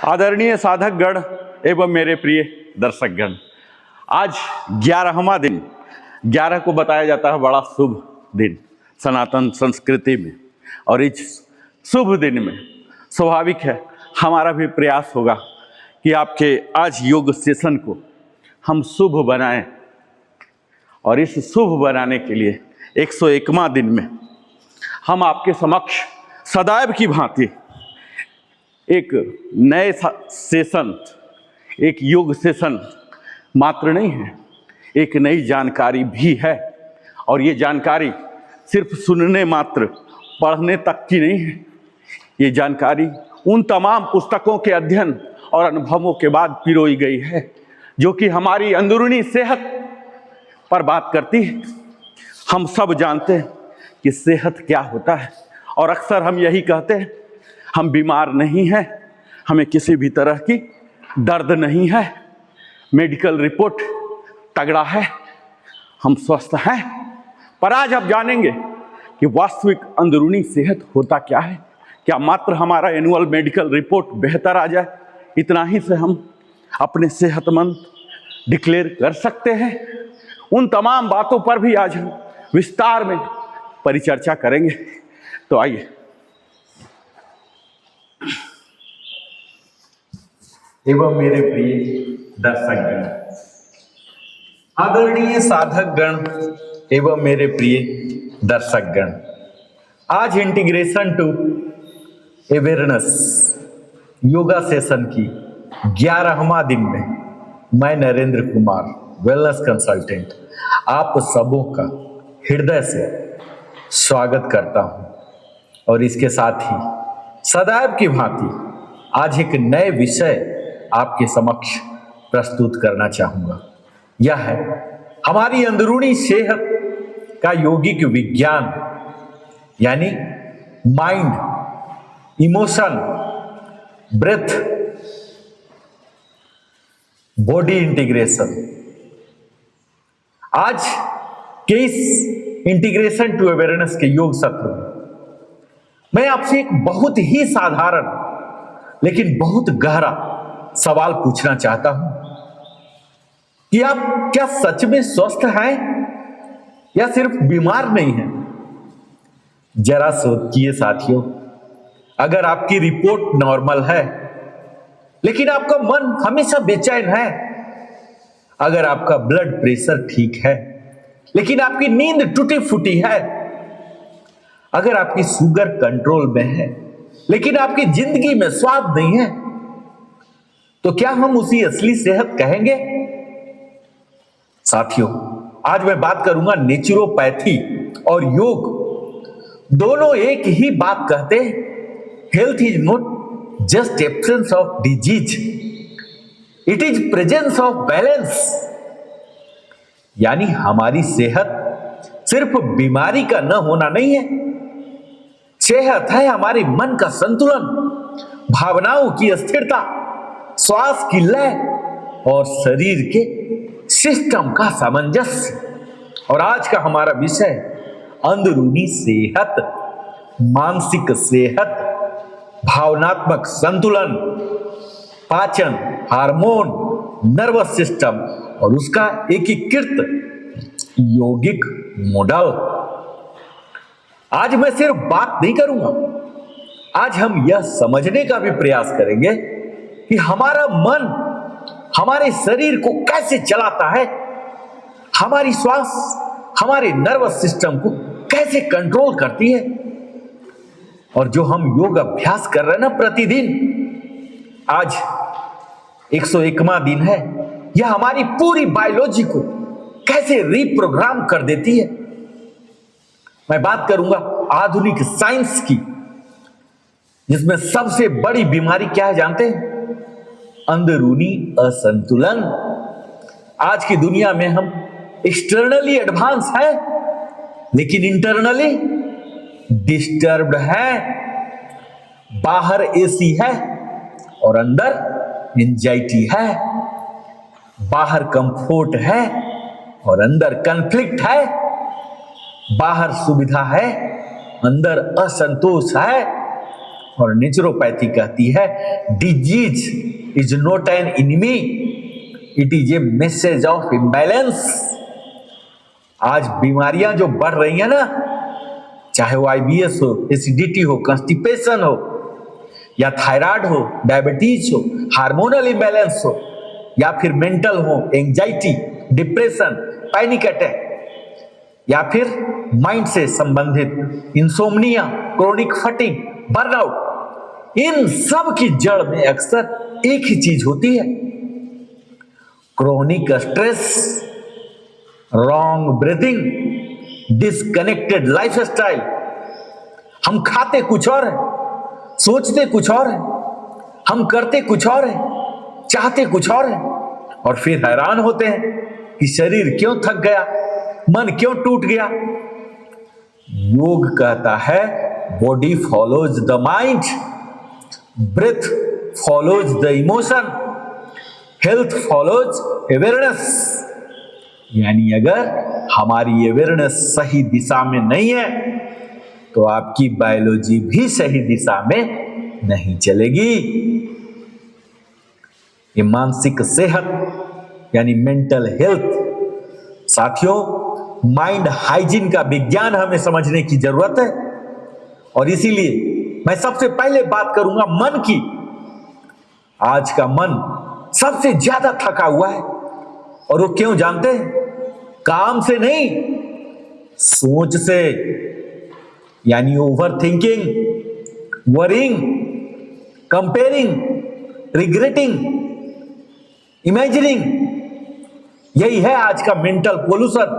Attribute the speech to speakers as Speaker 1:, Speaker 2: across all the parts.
Speaker 1: आदरणीय साधक गण एवं मेरे प्रिय दर्शक गण, आज 11वां दिन। 11 को बताया जाता है बड़ा शुभ दिन सनातन संस्कृति में, और इस शुभ दिन में स्वाभाविक है हमारा भी प्रयास होगा कि आपके आज योग सेशन को हम शुभ बनाएं। और इस शुभ बनाने के लिए 101वां दिन में हम आपके समक्ष सदैव की भांति एक नए सेशन, एक योग सेशन मात्र नहीं है, एक नई जानकारी भी है। और ये जानकारी सिर्फ सुनने मात्र, पढ़ने तक की नहीं है। ये जानकारी उन तमाम पुस्तकों के अध्ययन और अनुभवों के बाद पिरोई गई है, जो कि हमारी अंदरूनी सेहत पर बात करती है। हम सब जानते हैं कि सेहत क्या होता है, और अक्सर हम यही कहते हैं, हम बीमार नहीं हैं, हमें किसी भी तरह की दर्द नहीं है, मेडिकल रिपोर्ट तगड़ा है, हम स्वस्थ हैं। पर आज आप जानेंगे कि वास्तविक अंदरूनी सेहत होता क्या है। क्या मात्र हमारा एनुअल मेडिकल रिपोर्ट बेहतर आ जाए, इतना ही से हम अपने सेहतमंद डिक्लेयर कर सकते हैं? उन तमाम बातों पर भी आज हम विस्तार में परिचर्चा करेंगे। तो आइए,
Speaker 2: एवं मेरे प्रिय दर्शक गण, आदरणीय साधक गण एवं मेरे प्रिय दर्शक गण, आज integration to awareness yoga session की 11वां दिन में मैं नरेंद्र कुमार, वेलनेस कंसल्टेंट, आप सबों का हृदय से स्वागत करता हूं। और इसके साथ ही सदैव की भांति आज एक नए विषय आपके समक्ष प्रस्तुत करना चाहूंगा। यह है हमारी अंदरूनी सेहत का यौगिक विज्ञान, यानी mind, emotion, breath, body integration. आज के इस इंटीग्रेशन टू अवेयरनेस के योग सत्र में मैं आपसे एक बहुत ही साधारण लेकिन बहुत गहरा सवाल पूछना चाहता हूं कि आप क्या सच में स्वस्थ हैं या सिर्फ बीमार नहीं हैं? जरा सोचिए साथियों, अगर आपकी रिपोर्ट नॉर्मल है लेकिन आपका मन हमेशा बेचैन है, अगर आपका ब्लड प्रेशर ठीक है लेकिन आपकी नींद टूटी फूटी है, अगर आपकी शुगर कंट्रोल में है लेकिन आपकी जिंदगी में स्वाद नहीं है, तो क्या हम उसी असली सेहत कहेंगे? साथियों, आज मैं बात करूंगा नेचुरोपैथी और योग दोनों एक ही बात कहते हैं। Health is not just absence of disease, it is presence of balance. यानी हमारी सेहत सिर्फ बीमारी का न होना नहीं है, सेहत है हमारे मन का संतुलन, भावनाओं की स्थिरता, श्वास की लय और शरीर के सिस्टम का सामंजस्य। और आज का हमारा विषय अंदरूनी सेहत, मानसिक सेहत, भावनात्मक संतुलन, पाचन, हार्मोन, नर्वस सिस्टम और उसका एकीकृत यौगिक मॉडल। आज मैं सिर्फ बात नहीं करूंगा, आज हम यह समझने का भी प्रयास करेंगे कि हमारा मन हमारे शरीर को कैसे चलाता है, हमारी श्वास हमारे नर्वस सिस्टम को कैसे कंट्रोल करती है। और जो हम योग अभ्यास कर रहे हैं ना प्रतिदिन, आज 101वां दिन है, यह हमारी पूरी बायोलॉजी को कैसे रीप्रोग्राम कर देती है। मैं बात करूंगा आधुनिक साइंस की, जिसमें सबसे बड़ी बीमारी क्या है जानते हैं? अंदरूनी असंतुलन। आज की दुनिया में हम एक्सटर्नली एडवांस हैं लेकिन इंटरनली डिस्टर्ब्ड हैं। बाहर एसी है और अंदर एंजाइटी है, बाहर कंफर्ट है और अंदर कॉन्फ्लिक्ट है, बाहर सुविधा है, अंदर असंतोष है, और नेचुरोपैथी कहती है disease is not an enemy, it is a message of imbalance. आज बीमारियां जो बढ़ रही हैं ना, चाहे वो आईबीएस हो, एसिडिटी हो, कॉन्स्टिपेशन हो, या थायराइड हो, डायबिटीज हो, हार्मोनल इम्बैलेंस हो, या फिर मेंटल हो, एंजाइटी, डिप्रेशन, पैनिक अटैक, या फिर माइंड से संबंधित इंसोम्निया, क्रोनिक फटीग, बर्नआउट, इन सब की जड़ में अक्सर एक ही चीज होती है, chronic stress, wrong breathing, disconnected lifestyle. हम खाते कुछ और है, सोचते कुछ और है, हम करते कुछ और है, चाहते कुछ और है, और फिर हैरान होते हैं कि शरीर क्यों थक गया, मन क्यों टूट गया। योग कहता है body follows the mind, breath follows the emotion, health follows awareness. यानी अगर हमारी अवेयरनेस सही दिशा में नहीं है तो आपकी बायोलॉजी भी सही दिशा में नहीं चलेगी। ये मानसिक सेहत यानी मेंटल हेल्थ। साथियों, माइंड हाइजीन का विज्ञान हमें समझने की जरूरत है, और इसीलिए मैं सबसे पहले बात करूंगा मन की। आज का मन सबसे ज्यादा थका हुआ है, और वो क्यों जानते हैं? काम से नहीं, सोच से, यानी over thinking, worrying, comparing, regretting, imagining, यही है आज का मेंटल पोल्यूशन।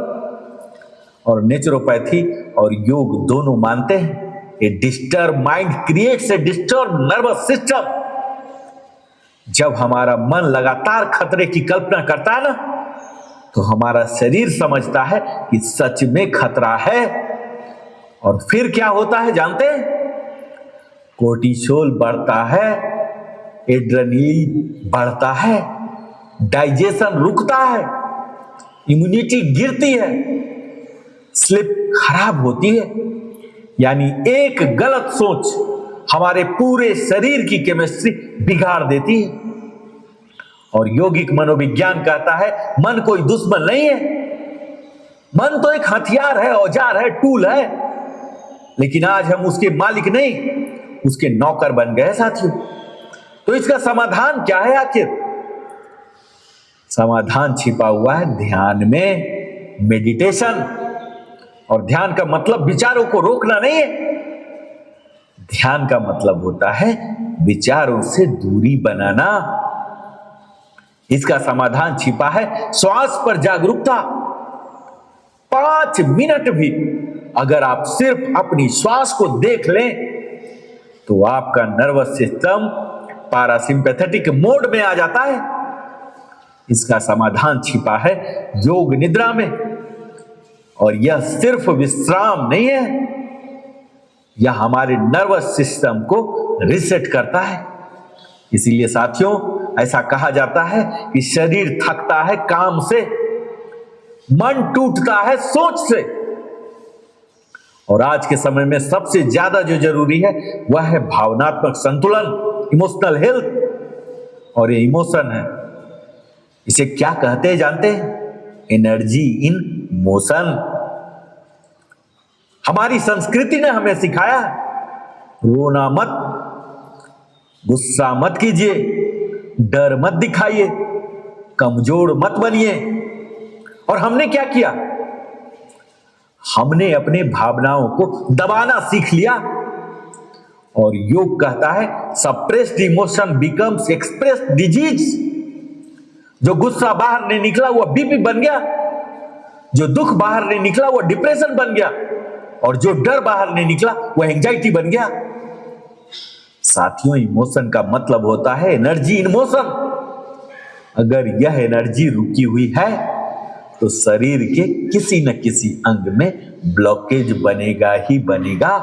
Speaker 2: और नेचुरोपैथी और योग दोनों मानते हैं a disturb mind creates a disturb nervous system. जब हमारा मन लगातार खतरे की कल्पना करता है ना, तो हमारा शरीर समझता है कि सच में खतरा है, और फिर क्या होता है जानते हैं? कोर्टिसोल बढ़ता है, एड्रेनलिन बढ़ता है, डाइजेशन रुकता है, इम्यूनिटी गिरती है, स्लीप खराब होती है। यानी एक गलत सोच हमारे पूरे शरीर की केमिस्ट्री बिगाड़ देती है। और यौगिक मनोविज्ञान कहता है मन कोई दुश्मन नहीं है, मन तो एक हथियार है, औजार है, टूल है, लेकिन आज हम उसके मालिक नहीं, उसके नौकर बन गए साथियों। तो इसका समाधान क्या है आखिर? समाधान छिपा हुआ है ध्यान में, मेडिटेशन। और ध्यान का मतलब विचारों को रोकना नहीं है, ध्यान का मतलब होता है विचारों से दूरी बनाना। इसका समाधान छिपा है श्वास पर जागरूकता। 5 मिनट भी अगर आप सिर्फ अपनी श्वास को देख लें तो आपका नर्वस सिस्टम पैरासिम्पैथेटिक मोड में आ जाता है। इसका समाधान छिपा है योग निद्रा में, और यह सिर्फ विश्राम नहीं है, यह हमारे नर्वस सिस्टम को रिसेट करता है। इसीलिए साथियों, ऐसा कहा जाता है कि शरीर थकता है काम से, मन टूटता है सोच से, और आज के समय में सबसे ज्यादा जो जरूरी है वह है भावनात्मक संतुलन, इमोशनल हेल्थ। और ये इमोशन है, इसे क्या कहते हैं जानते हैं? Energy in motion. हमारी संस्कृति ने हमें सिखाया है रोना मत, गुस्सा मत कीजिए, डर मत दिखाइए, कमजोर मत बनिए। और हमने क्या किया? हमने अपने भावनाओं को दबाना सीख लिया। और योग कहता है suppressed emotion becomes expressed disease. जो गुस्सा बाहर नहीं निकला वो बीपी बन गया, जो दुख बाहर नहीं निकला वो डिप्रेशन बन गया, और जो डर बाहर नहीं निकला वो एंजाइटी बन गया। साथियों, इमोशन का मतलब होता है एनर्जी इन मोशन। अगर यह एनर्जी रुकी हुई है तो शरीर के किसी न किसी अंग में ब्लॉकेज बनेगा ही बनेगा।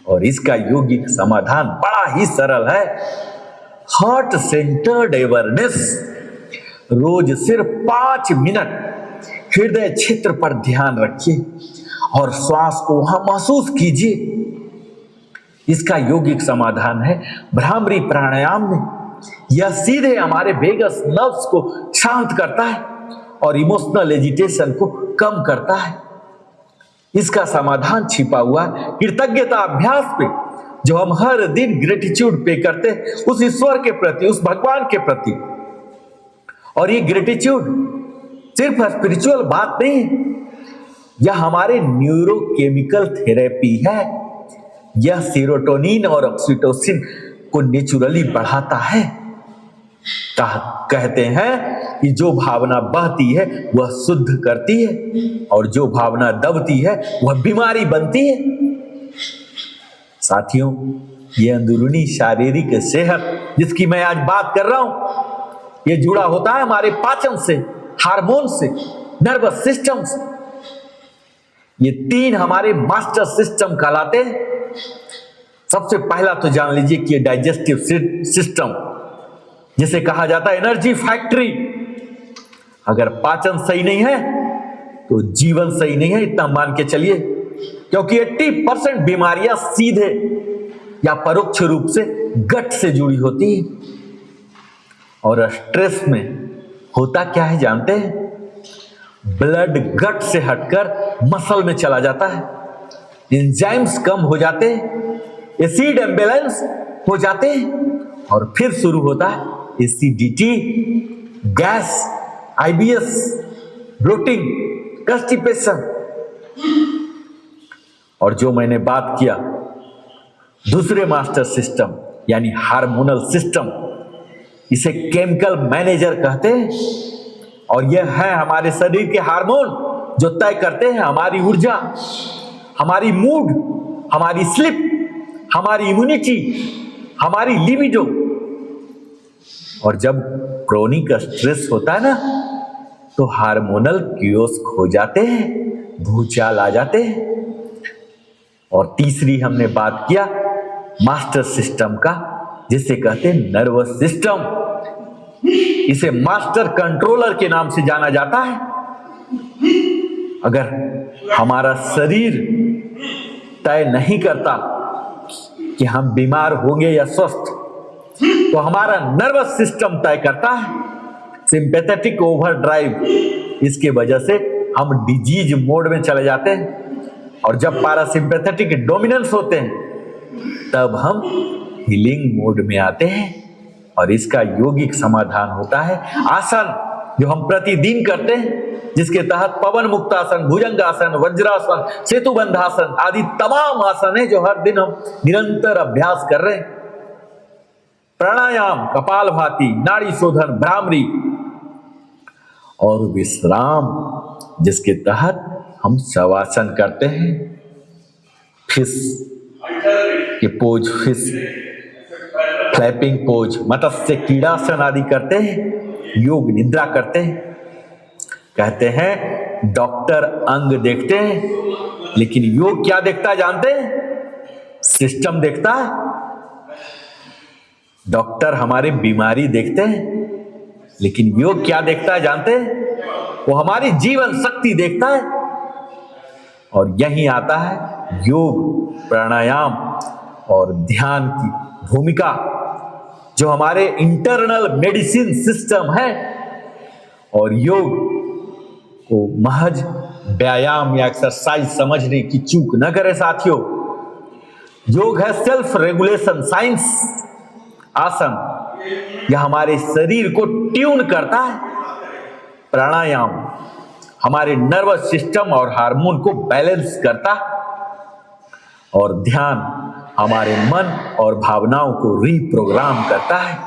Speaker 2: और इसका यौगिक समाधान बड़ा ही सरल है, हार्ट सेंटर्ड अवेयरनेस। रोज सिर्फ 5 मिनट हृदय क्षेत्र पर ध्यान रखिए और श्वास को वहां महसूस कीजिए। इसका यौगिक समाधान है भ्रामरी प्राणायाम में। यह सीधे हमारे वेगस नर्व्स को शांत करता है और इमोशनल एजिटेशन को कम करता है। इसका समाधान छिपा हुआ कृतज्ञता अभ्यास पे, जो हम हर दिन ग्रेटिट्यूड पे करते हैं उस ईश्वर के प्रति, उस भगवान के प्रति। और ये ग्रेटिट्यूड सिर्फ स्पिरिचुअल बात नहीं है, यह हमारे न्यूरोकेमिकल थेरेपी है। यह सेरोटोनिन और ऑक्सीटोसिन को नेचुरली बढ़ाता है। कहते हैं कि जो भावना बहती है वह शुद्ध करती है और जो भावना दबती है वह बीमारी बनती है। साथियों, यह अंदरूनी शारीरिक सेहत जिसकी मैं आज बात कर रहा हूं, यह जुड़ा होता है हमारे पाचन से, हार्मोन से, नर्वस सिस्टम से। ये तीन हमारे मास्टर सिस्टम कहलाते हैं। सबसे पहला तो जान लीजिए कि ये डाइजेस्टिव सिस्टम, जिसे कहा जाता है एनर्जी फैक्ट्री। अगर पाचन सही नहीं है तो जीवन सही नहीं है, इतना मान के चलिए, क्योंकि 80% बीमारियां सीधे या परोक्ष रूप से गट से जुड़ी होती है। और स्ट्रेस में होता क्या है जानते हैं? ब्लड गट से हटकर मसल में चला जाता है, एंजाइम्स कम हो जाते हैं, एसिड इम्बैलेंस हो जाते हैं और फिर शुरू होता है acidity, gas, IBS, bloating, constipation. और जो मैंने बात किया दूसरे मास्टर सिस्टम यानी हार्मोनल सिस्टम, इसे केमिकल मैनेजर कहते हैं। और यह है हमारे शरीर के हार्मोन जो तय करते हैं हमारी ऊर्जा, हमारी मूड, हमारी स्लीप, हमारी इम्यूनिटी, हमारी लिबिडो। और जब क्रोनिक स्ट्रेस होता है ना, तो हार्मोनल कियोस्क हो जाते हैं, भूचाल आ जाते हैं। और तीसरी हमने बात किया मास्टर सिस्टम का, जिसे कहते हैं नर्वस सिस्टम। इसे मास्टर कंट्रोलर के नाम से जाना जाता है। अगर हमारा शरीर तय नहीं करता कि हम बीमार होंगे या स्वस्थ, तो हमारा नर्वस सिस्टम तय करता है, सिंपैथेटिक ओवरड्राइव। इसके वजह से हम डिजीज मोड में चले जाते हैं। और जब पैरासिम्पैथेटिक डोमिनेंस होते हैं तब हम हीलिंग मोड में आते हैं। और इसका यौगिक समाधान होता है आसन, जो हम प्रतिदिन करते हैं, जिसके तहत पवन मुक्तासन, भुजंगासन, वज्रासन, सेतुबंधासन आदि तमाम आसन है जो हर दिन हम निरंतर अभ्यास कर रहे हैं। प्राणायाम, कपालभाति, नाड़ी शोधन, भ्रामरी और विश्राम, जिसके तहत हम शवासन करते हैं, फिश के पोज, फिश फ्लैपिंग पोज, मत्स्य कीड़ासन आदि करते हैं, योग निद्रा करते हैं। कहते हैं डॉक्टर अंग देखते हैं, लेकिन योग क्या देखता है जानते हैं? सिस्टम देखता है। डॉक्टर हमारी बीमारी देखते हैं, लेकिन योग क्या देखता है जानते हैं? वो हमारी जीवन शक्ति देखता है। और यही आता है योग, प्राणायाम और ध्यान की भूमिका, जो हमारे इंटरनल मेडिसिन सिस्टम है। और योग को महज व्यायाम या एक्सरसाइज समझने की चूक न करें साथियों। योग है सेल्फ रेगुलेशन साइंस। आसन यह हमारे शरीर को ट्यून करता है। प्राणायाम हमारे नर्वस सिस्टम और हार्मोन को बैलेंस करता है। और ध्यान हमारे मन और भावनाओं को रीप्रोग्राम करता है।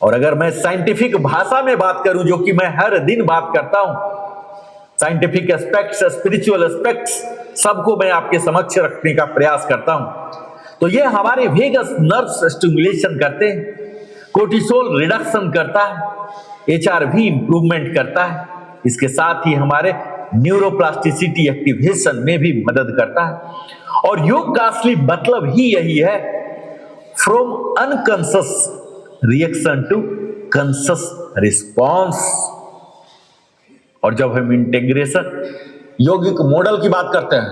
Speaker 2: और अगर मैं साइंटिफिक भाषा में बात करूं, जो कि मैं हर दिन बात करता हूं, साइंटिफिक एस्पेक्ट्स, स्पिरिचुअल एस्पेक्ट्स, सबको मैं आपके समक्ष रखने का प्रयास करता हूं, तो ये हमारे वेगस नर्व्स स्टिमुलेशन करते हैं, कोर्टिसोल रिडक्शन करता है, एचआरवी इंप्रूवमेंट करता है। इसके साथ ही हमारे न्यूरोप्लास्टिसिटी एक्टिवेशन में भी मदद करता है। और योग का असली मतलब ही यही है, from unconscious reaction to conscious response. और जब हम इंटीग्रेशन यौगिक मॉडल की बात करते हैं,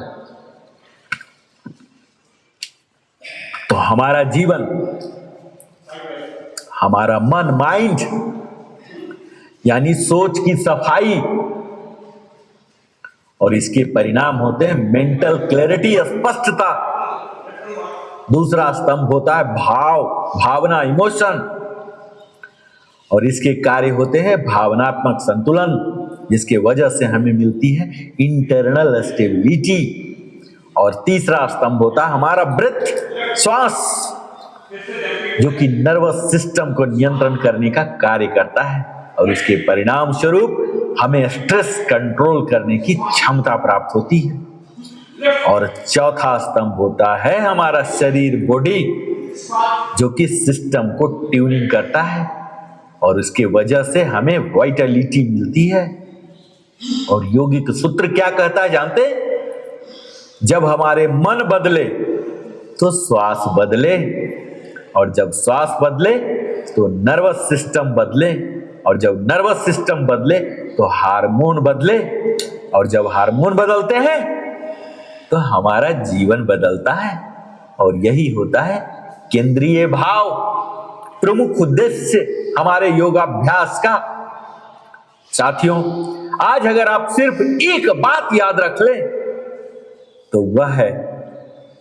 Speaker 2: तो हमारा जीवन, हमारा मन, माइंड, यानी सोच की सफाई, और इसके परिणाम होते हैं मेंटल क्लैरिटी, स्पष्टता। दूसरा स्तंभ होता है भाव, भावना, इमोशन, और इसके कार्य होते हैं भावनात्मक संतुलन, जिसके वजह से हमें मिलती है इंटरनल स्टेबिलिटी। और तीसरा स्तंभ होता है हमारा ब्रेथ, श्वास, जो कि नर्वस सिस्टम को नियंत्रण करने का कार्य करता है, और उसके परिणाम स्वरूप हमें स्ट्रेस कंट्रोल करने की क्षमता प्राप्त होती है। और चौथा स्तंभ होता है हमारा शरीर, बॉडी, जो कि सिस्टम को ट्यूनिंग करता है, और उसके वजह से हमें वाइटलिटी मिलती है। और योगिक सूत्र क्या कहता है जानते? जब हमारे मन बदले तो श्वास बदले, और जब श्वास बदले तो नर्वस सिस्टम बदले, और जब नर्वस सिस्टम बदले तो हार्मोन बदले, और जब हार्मोन बदलते हैं तो हमारा जीवन बदलता है। और यही होता है केंद्रीय भाव, प्रमुख उद्देश्य हमारे योगाभ्यास का। साथियों, आज अगर आप सिर्फ एक बात याद रख लें तो वह है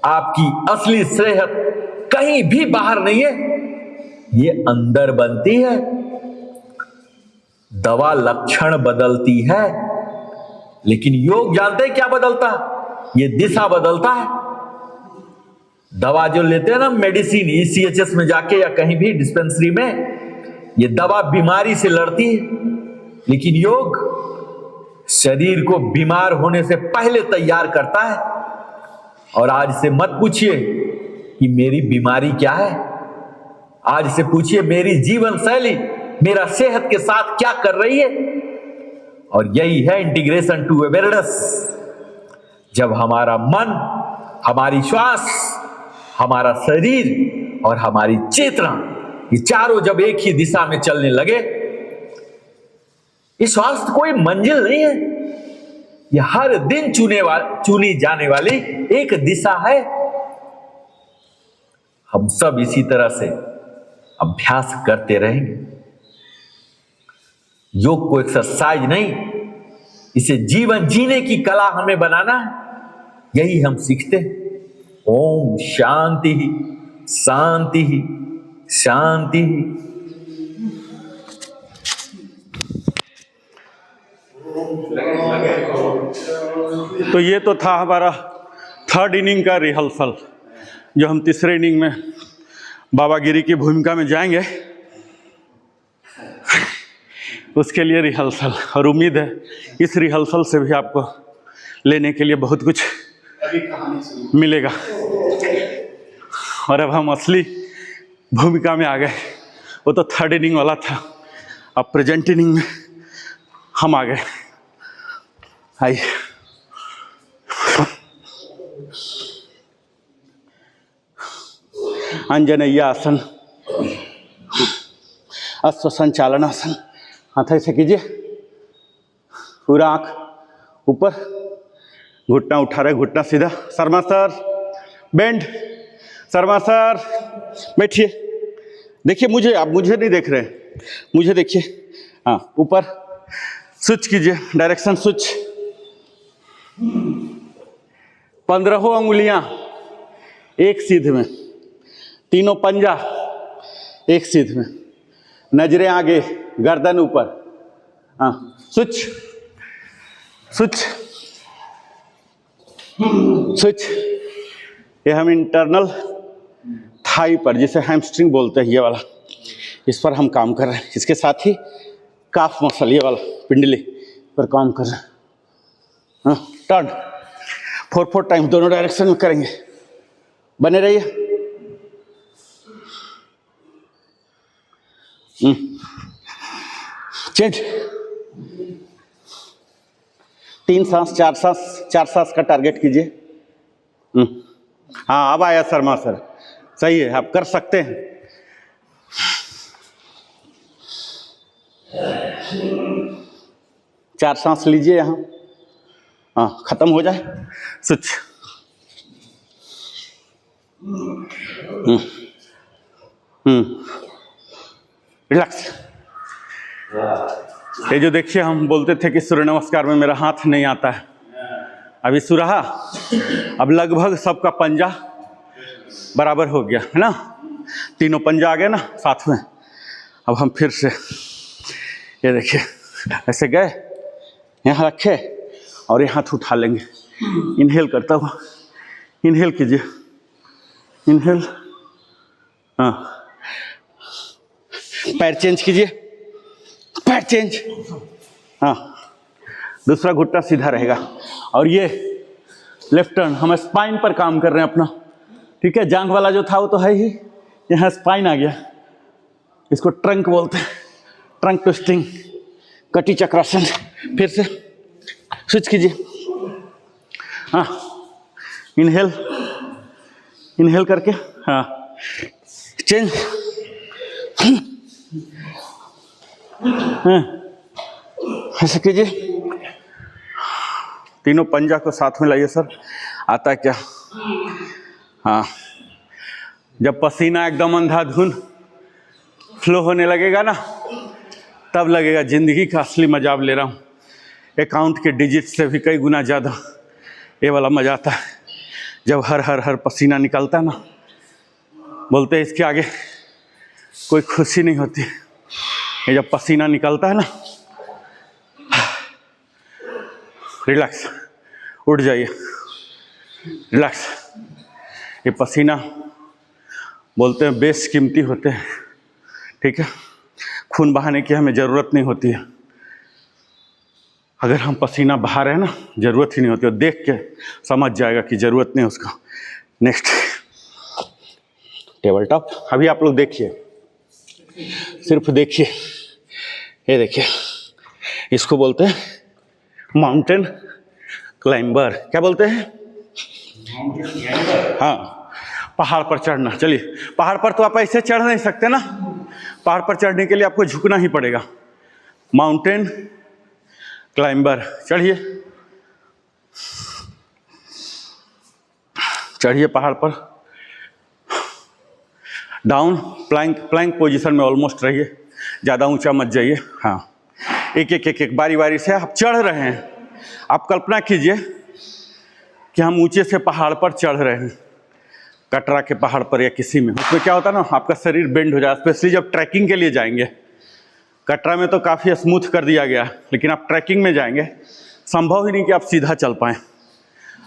Speaker 2: आपकी असली सेहत कहीं भी बाहर नहीं है, ये अंदर बनती है। दवा लक्षण बदलती है, लेकिन योग जानते हैं क्या बदलता है? ये दिशा बदलता है। दवा जो लेते हैं ना मेडिसिन, ECHS में जाके या कहीं भी डिस्पेंसरी में, ये दवा बीमारी से लड़ती है, लेकिन योग शरीर को बीमार होने से पहले तैयार करता है। और आज से मत पूछिए कि मेरी बीमारी क्या है, आज से पूछिए मेरी जीवन शैली मेरा सेहत के साथ क्या कर रही है। और यही है इंटीग्रेशन टू अवेयरनेस। जब हमारा मन, हमारी श्वास, हमारा शरीर और हमारी चेतना, ये चारों जब एक ही दिशा में चलने लगे, ये स्वास्थ्य कोई मंजिल नहीं है, यह हर दिन चुनी जाने वाली एक दिशा है। हम सब इसी तरह से अभ्यास करते रहेंगे। योग को एक्सरसाइज नहीं, इसे जीवन जीने की कला हमें बनाना है, यही हम सीखते हैं। ओम शांति शांति शांति।
Speaker 1: तो ये तो था हमारा थर्ड इनिंग का रिहर्सल, जो हम तीसरे इनिंग में बाबागिरी की भूमिका में जाएंगे, उसके लिए रिहर्सल। और उम्मीद है इस रिहर्सल से भी आपको लेने के लिए बहुत कुछ मिलेगा। और अब हम असली भूमिका में आ गए। वो तो थर्ड इनिंग वाला था, अब प्रेजेंट इनिंग में हम आ गए। आइए, अंजनेय आसन, अश्व संचालन आसन। हाथ ऐसे कीजिए, पूरा आंख ऊपर, घुटना उठा रहे, घुटना सीधा। Sharma sir bend, Sharma sir बैठिए। देखिए मुझे, आप मुझे नहीं देख रहे, मुझे देखिए। हाँ, ऊपर स्विच कीजिए, डायरेक्शन स्विच। 15 अंगुलियां एक सीध में, तीनों पंजा एक सीध में, नजरें आगे, गर्दन ऊपर। हाँ, स्विच स्विच स्विच। ये हम इंटरनल थाई पर, जिसे हैमस्ट्रिंग बोलते हैं, ये वाला, इस पर हम काम कर रहे हैं। इसके साथ ही काफ मसल, ये वाला पिंडली पर काम कर रहे हैं। हाँ, टर्न 4 टाइम दोनों डायरेक्शन में करेंगे। बने रहिए। चेंज। 3 सांस 4 सांस, 4 सांस का टारगेट कीजिए। हाँ, अब आया शर्मा सर, सही है, आप कर सकते हैं। चार सांस लीजिए यहाँ। हाँ, खत्म हो जाए। स्विच। रिलैक्स। ये जो देखिए, हम बोलते थे कि सूर्य नमस्कार में मेरा हाथ नहीं आता है, अभी सुरहा, अब लगभग सबका पंजा बराबर हो गया है ना, तीनों पंजा आ गए ना साथ में। अब हम फिर से ये देखिए, ऐसे गए, यहाँ रखे और ये हाथ उठा लेंगे। इनहेल करता हुआ, इनहेल कीजिए, इनहेल, हाँ, पैर चेंज कीजिए, पैर चेंज, हाँ, दूसरा घुटना सीधा रहेगा। और ये लेफ्ट टर्न, हम स्पाइन पर काम कर रहे हैं अपना, ठीक है। जांघ वाला जो था वो तो है ही, यहाँ स्पाइन आ गया, इसको ट्रंक बोलते हैं, ट्रंक ट्विस्टिंग, कटी चक्रासन। फिर से स्विच कीजिए, हाँ, इनहेल, इनहेल करके, हाँ, चेंज, हाँ, ऐसे कीजिए। तीनों पंजा को साथ में लाइए सर, आता है क्या? हाँ, जब पसीना एकदम अंधाधुन फ्लो होने लगेगा ना, तब लगेगा जिंदगी का असली मजा अब ले रहा हूँ। अकाउंट के डिजिट से भी कई गुना ज़्यादा ये वाला मजा आता है जब हर हर हर पसीना निकलता है ना। बोलते हैं इसके आगे कोई खुशी नहीं होती। ये जब पसीना निकलता है ना, रिलैक्स, उठ जाइए, रिलैक्स। ये पसीना बोलते हैं बेशकीमती होते हैं, ठीक है। खून बहाने की हमें ज़रूरत नहीं होती है। अगर हम पसीना बहा रहे हैं ना, ज़रूरत ही नहीं होती, और देख के समझ जाएगा कि ज़रूरत नहीं उसका। Next, table top. अभी आप लोग देखिए, सिर्फ देखिए, ये देखिए, इसको बोलते हैं माउंटेन क्लाइंबर। क्या बोलते हैं? हाँ, पहाड़ पर चढ़ना। चलिए, पहाड़ पर तो आप ऐसे चढ़ नहीं सकते ना, पहाड़ पर चढ़ने के लिए आपको झुकना ही पड़ेगा। माउंटेन क्लाइंबर, चढ़िए, चढ़िए पहाड़ पर। डाउन, प्लैंक, प्लैंक पोजीशन में ऑलमोस्ट रहिए, ज़्यादा ऊंचा मत जाइए। हाँ, एक एक एक एक बारी बारी से आप चढ़ रहे हैं। आप कल्पना कीजिए कि हम ऊंचे से पहाड़ पर चढ़ रहे हैं, कटरा के पहाड़ पर या किसी में। उसमें क्या होता है ना, आपका शरीर बेंड हो जाए, स्पेशली जब ट्रैकिंग के लिए जाएंगे। कटरा में तो काफ़ी स्मूथ कर दिया गया, लेकिन आप ट्रैकिंग में जाएंगे, संभव ही नहीं कि आप सीधा चल पाएँ,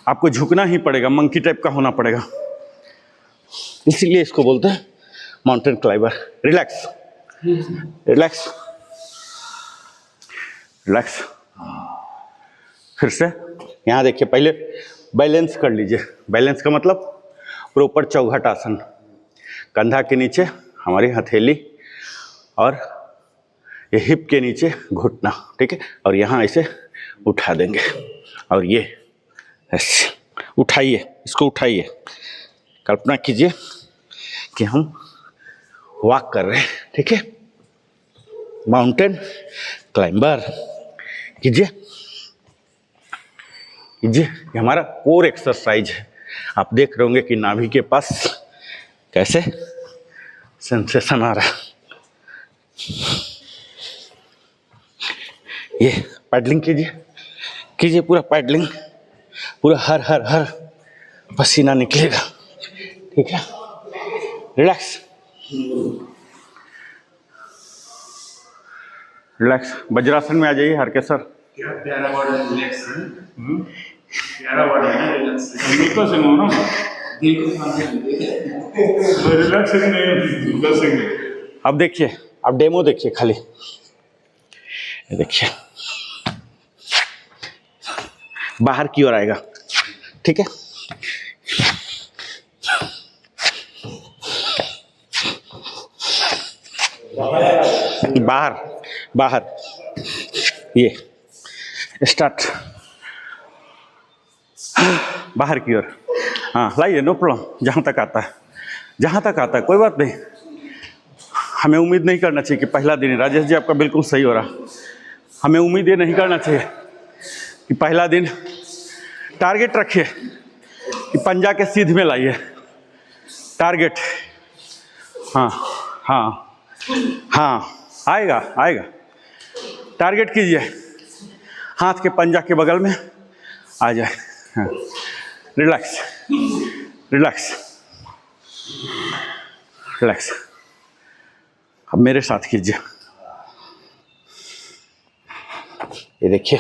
Speaker 1: आपको झुकना ही पड़ेगा, मंकी टाइप का होना पड़ेगा। इसीलिए इसको बोलते हैं mountain climber. Relax, relax, relax. फिर से यहाँ देखिए, पहले बैलेंस कर लीजिए। बैलेंस का मतलब प्रॉपर चौघट आसन, कंधा के नीचे हमारी हथेली और ये हिप के नीचे घुटना, ठीक है। और यहाँ ऐसे उठा देंगे, और ये ऐसे उठाइए, इसको उठाइए। कल्पना कीजिए कि हम वॉक कर रहे हैं, ठीक है। माउंटेन क्लाइंबर कीजिए, कीजिए। ये हमारा कोर एक्सरसाइज है। आप देख रहे होंगे कि नाभि के पास कैसे सेंसेशन आ रहा है। ये पैडलिंग कीजिए, कीजिए पूरा पैडलिंग, पूरा हर हर हर पसीना निकलेगा, ठीक है। Relax, relax. वज्रासन में आ जाइए हर के सर।
Speaker 3: क्या प्यारा वर्ड है रिलैक्स। प्यारा वर्ड है रिलैक्स। दिल से हो ना, दिल को शांति मिलती है। रिलैक्स नहीं, दिल से।
Speaker 1: अब देखिए, अब डेमो देखिए खाली, ये देखिए, बाहर की ओर आएगा, ठीक है। बाहर, बाहर, ये स्टार्ट, बाहर की ओर। हाँ, लाइए, नो प्रॉब्लम, जहाँ तक आता है, जहाँ तक आता है, कोई बात नहीं। हमें उम्मीद नहीं करना चाहिए कि पहला दिन, राजेश जी आपका बिल्कुल सही हो रहा, हमें उम्मीद ये नहीं करना चाहिए कि पहला दिन। टारगेट रखिए कि पंजा के सीध में लाइए, टारगेट, हाँ हाँ हाँ, आएगा आएगा। टारगेट कीजिए, हाथ के पंजा के बगल में आ जाए। हाँ, रिलैक्स रिलैक्स रिलैक्स। अब मेरे साथ कीजिए। ये देखिए,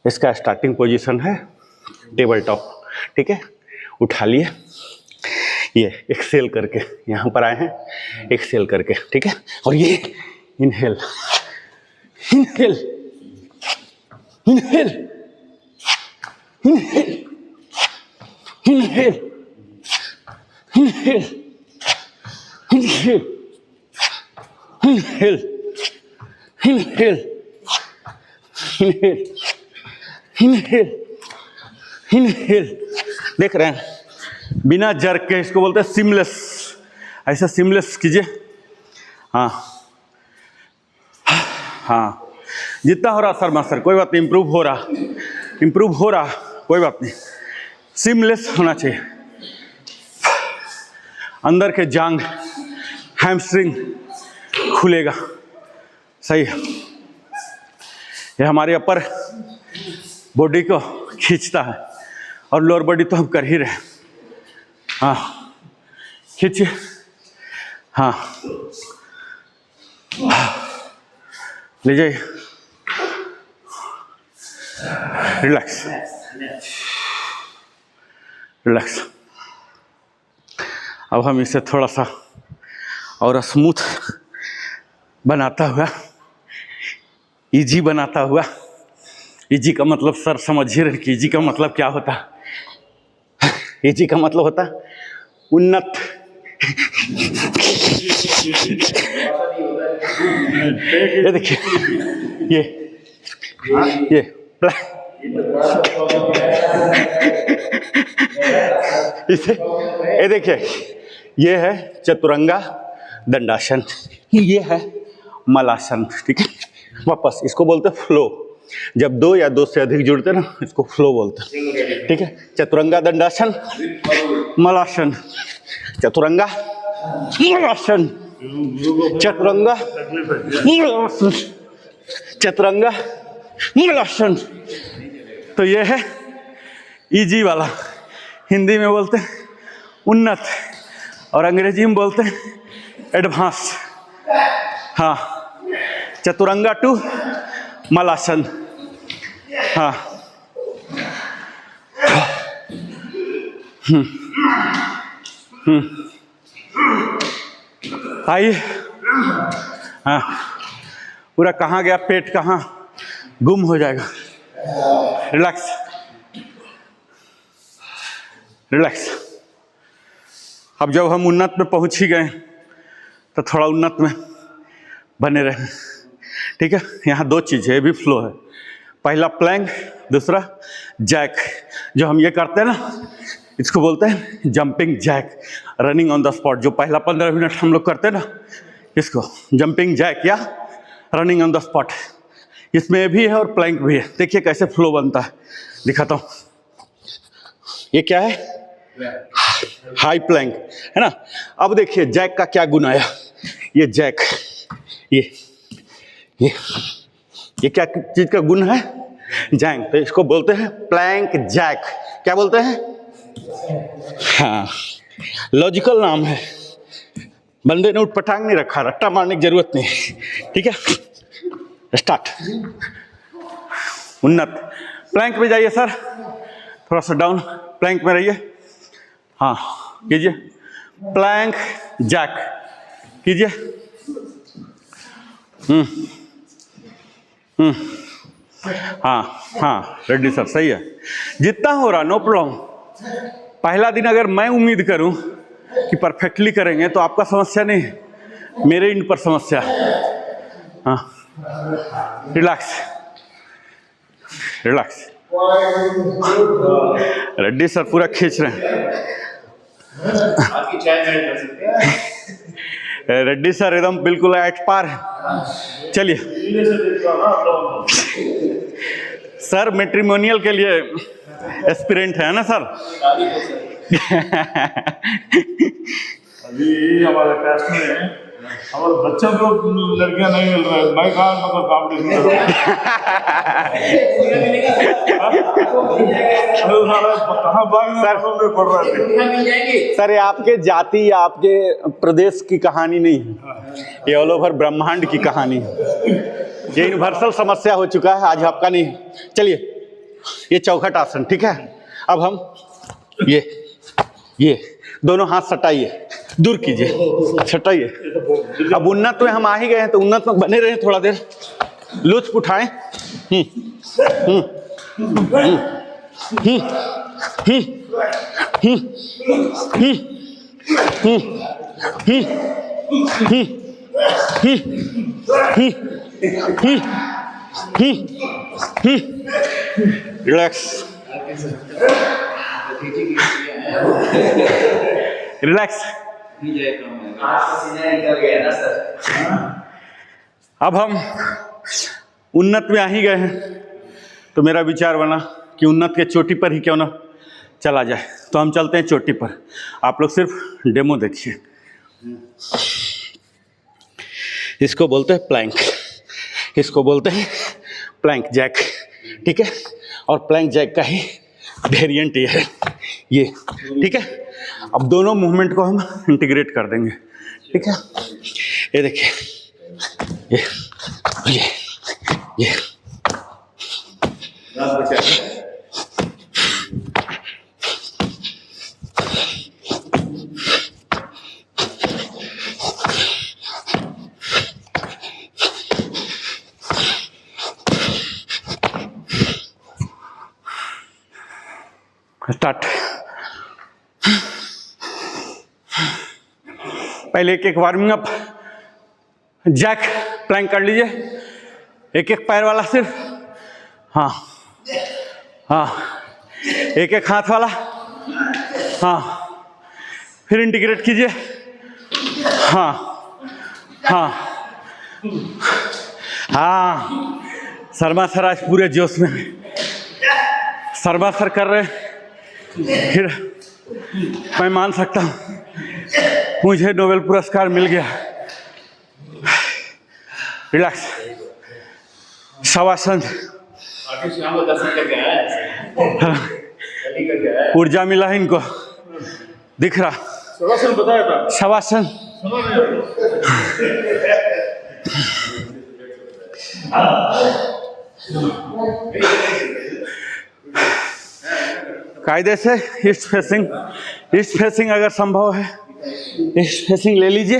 Speaker 1: इसका स्टार्टिंग पोजीशन है टेबल टॉप, ठीक है। उठा लिए, ये एक्सेल करके यहाँ पर आए हैं, एक्सेल करके, ठीक है। और ये inhale inhale inhale inhale inhale inhale inhale inhale inhale inhale inhale inhale. देख रहे हैं, बिना जर्क के, इसको बोलते हैं सिमलेस। ऐसा सिमलेस कीजिए, हाँ हाँ, जितना हो रहा सर मास्टर, कोई बात नहीं, इम्प्रूव हो रहा, इम्प्रूव हो रहा, कोई बात नहीं। सिमलेस होना चाहिए। अंदर के जांग, हैमस्ट्रिंग खुलेगा, सही है। ये हमारे अपर बॉडी को खींचता है, और लोअर बॉडी तो हम कर ही रहे हैं। हाँ, खींचिए, हाँ, ले जाइए, रिलैक्स रिलैक्स। अब हम इसे थोड़ा सा और स्मूथ बनाता हुआ, इजी बनाता हुआ, इजी का मतलब सर समझ ही रहे कि इजी का मतलब क्या होता है। इजी का मतलब होता है उन्नत। ये देखिए, ये इसे, ये देखिए, ये है चतुरंगा दंडासन, ये है मलासन, ठीक है। वापस इसको बोलते हैं फ्लो। जब दो या दो से अधिक जुड़ते हैं ना, इसको फ्लो बोलते हैं, ठीक है। चतुरंगा दंडासन, मलासन, चतुरंगा मलासन, चतुरंगा मलासन, चतुरंगा मलासन। तो ये है इजी वाला। हिंदी में बोलते हैं उन्नत, और अंग्रेजी में बोलते हैं एडवांस। हाँ, चतुरंगा टू मलासन। हाँ, आइए। हाँ, पूरा कहाँ गया पेट, कहाँ गुम हो जाएगा। Relax relax. अब जब हम उन्नत में पहुंच ही गए, तो थोड़ा उन्नत में बने रहें, ठीक है। यहाँ दो चीज़ है, ये भी फ्लो है। पहला प्लैंक, दूसरा जैक। जो हम ये करते हैं ना, इसको बोलते हैं jumping jack, running on the spot. जो पहला 15 मिनट हम लोग करते हैं ना, इसको जंपिंग जैक या रनिंग ऑन द स्पॉट। इसमें भी है और प्लैंक भी है। देखिए कैसे फ्लो बनता है, दिखाता हूँ। ये क्या है? हाई प्लैंक, है ना। अब देखिए जैक का क्या गुण आया। ये जैक, ये क्या चीज का गुण है? जैक। तो इसको बोलते हैं प्लैंक जैक। क्या बोलते हैं? हाँ, लॉजिकल नाम है। बंदे ने उठ पटांग नहीं रखा, रट्टा मारने की जरूरत नहीं, ठीक है। स्टार्ट। उन्नत प्लैंक में जाइए सर, थोड़ा सा डाउन, प्लैंक में रहिए। हाँ, कीजिए प्लैंक जैक, कीजिए। हाँ हाँ, रेड्डी सर सही है। जितना हो रहा नो प्रॉब्लम। पहला दिन अगर मैं उम्मीद करूं कि परफेक्टली करेंगे, तो आपका समस्या नहीं है, मेरे इन पर समस्या है। हाँ, रिलैक्स रिलैक्स। रेड्डी सर पूरा खींच रहे हैं। रेड्डी सर एकदम बिल्कुल एट पार है। चलिए सर, मैट्रिमोनियल के लिए एस्पिरेंट है ना सर।
Speaker 3: अभी हमारे कास्ट में हमारे बच्चों को लड़कियां नहीं मिल रहा है, मैं कहाँ मतलब कॉम्पिटिशन कर रहा हूँ। कहाँ भागने पड़ रहा है।
Speaker 1: सर ये आपके जाति या आपके प्रदेश की कहानी नहीं है, ये ऑल ओवर ब्रह्मांड की कहानी है। ये यूनिवर्सल समस्या हो चुका है, आज आपका नहीं। चलिए ये चौखट आसन, ठीक है। अब हम ये दोनों हाथ सटाइए, दूर कीजिए, सटाइए। अब उन्नत में हम आ ही गए हैं तो उन्नत में बने रहे थोड़ा देर, लुत्फ उठाएं। Relax relax. अब हम उन्नत में आ ही गए हैं तो मेरा विचार बना कि उन्नत के चोटी पर ही क्यों ना चला जाए। तो हम चलते हैं चोटी पर, आप लोग सिर्फ डेमो देखिए। इसको बोलते हैं प्लैंक, इसको बोलते हैं प्लैंक जैक, ठीक है। और प्लैंक जैक का ही वेरिएंट ये है, ये, ठीक है। अब दोनों मूवमेंट को हम इंटीग्रेट कर देंगे, ठीक है। ये देखिए, ये स्टार्ट। पहले एक एक वार्मिंग अप, जैक प्लैंक कर लीजिए, एक एक पैर वाला सिर्फ, हाँ हाँ, एक एक हाथ वाला, हाँ, फिर इंटीग्रेट कीजिए, हाँ हाँ हाँ। शर्मा सर आज पूरे जोश में, शर्मा सर कर रहे, फिर मैं मान सकता हूँ मुझे नोबेल पुरस्कार मिल गया। रिलैक्स, शवासन, ऊर्जा मिला है इनको, दिख रहा।
Speaker 3: शवासन बताया था,
Speaker 1: शवासन। कायदे से ईस्ट फेसिंग अगर संभव है ईस्ट फेसिंग ले लीजिए,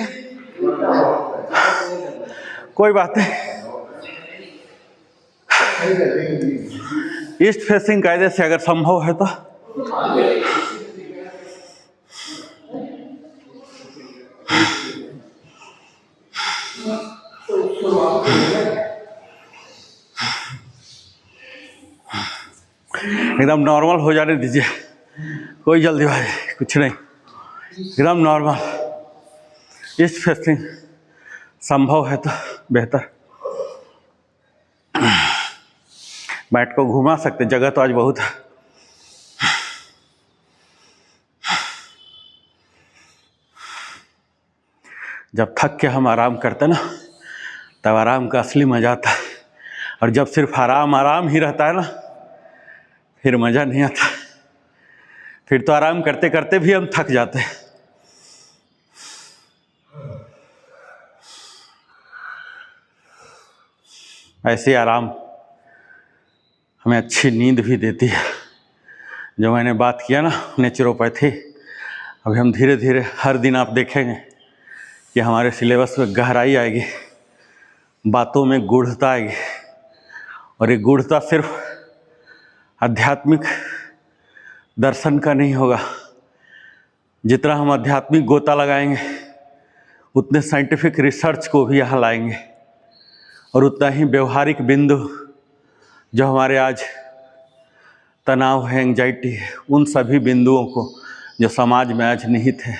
Speaker 1: कोई बात नहीं। ईस्ट फेसिंग कायदे से अगर संभव है तो एकदम नॉर्मल हो जाने दीजिए, कोई जल्दीबाजी कुछ नहीं, एकदम नॉर्मल। ईस्ट फेसिंग संभव है तो बेहतर। बैट को घुमा सकते, जगह तो आज बहुत है। जब थक के हम आराम करते ना, तब आराम का असली मजा आता है। और जब सिर्फ आराम ही रहता है ना, फिर मजा नहीं आता। फिर तो आराम करते करते भी हम थक जाते हैं। ऐसे आराम हमें अच्छी नींद भी देती है। जो मैंने बात किया ना नेचुरोपैथी, अभी हम धीरे धीरे हर दिन आप देखेंगे कि हमारे सिलेबस में गहराई आएगी, बातों में गूढ़ता आएगी। और ये गूढ़ता सिर्फ आध्यात्मिक दर्शन का नहीं होगा। जितना हम आध्यात्मिक गोता लगाएंगे उतने साइंटिफिक रिसर्च को भी यहाँ लाएंगे, और उतना ही व्यवहारिक बिंदु जो हमारे आज तनाव है, एंजाइटी है, उन सभी बिंदुओं को जो समाज में आज निहित है,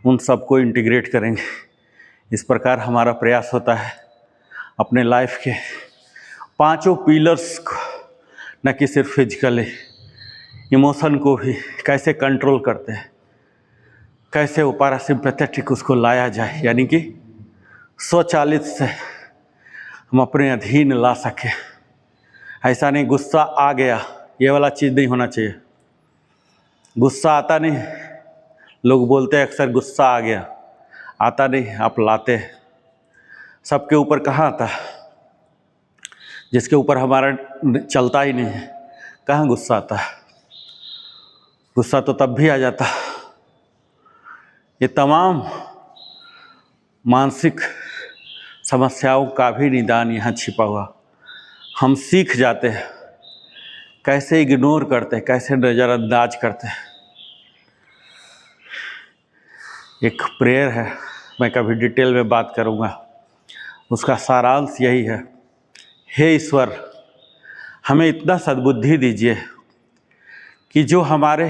Speaker 1: उन सबको इंटीग्रेट करेंगे। इस प्रकार हमारा प्रयास होता है अपने लाइफ के पांचों पिलर्स को, न कि सिर्फ फिजिकली, इमोशन को भी कैसे कंट्रोल करते हैं, कैसे वो पैरासिम्पैथेटिक उसको लाया जाए, यानी कि स्वचालित से हम अपने अधीन ला सके। ऐसा नहीं गुस्सा आ गया, ये वाला चीज़ नहीं होना चाहिए। गुस्सा आता नहीं, लोग बोलते हैं अक्सर गुस्सा आ गया, आता नहीं, आप लाते हैं। सबके ऊपर कहाँ आता है? जिसके ऊपर हमारा चलता ही नहीं है, कहाँ गुस्सा आता है? गुस्सा तो तब भी आ जाता है। ये तमाम मानसिक समस्याओं का भी निदान यहाँ छिपा हुआ। हम सीख जाते हैं कैसे इग्नोर करते हैं, कैसे नज़रअंदाज करते हैं। एक प्रेयर है, मैं कभी डिटेल में बात करूँगा, उसका सारांश यही है। हे ईश्वर, हमें इतना सद्बुद्धि दीजिए कि जो हमारे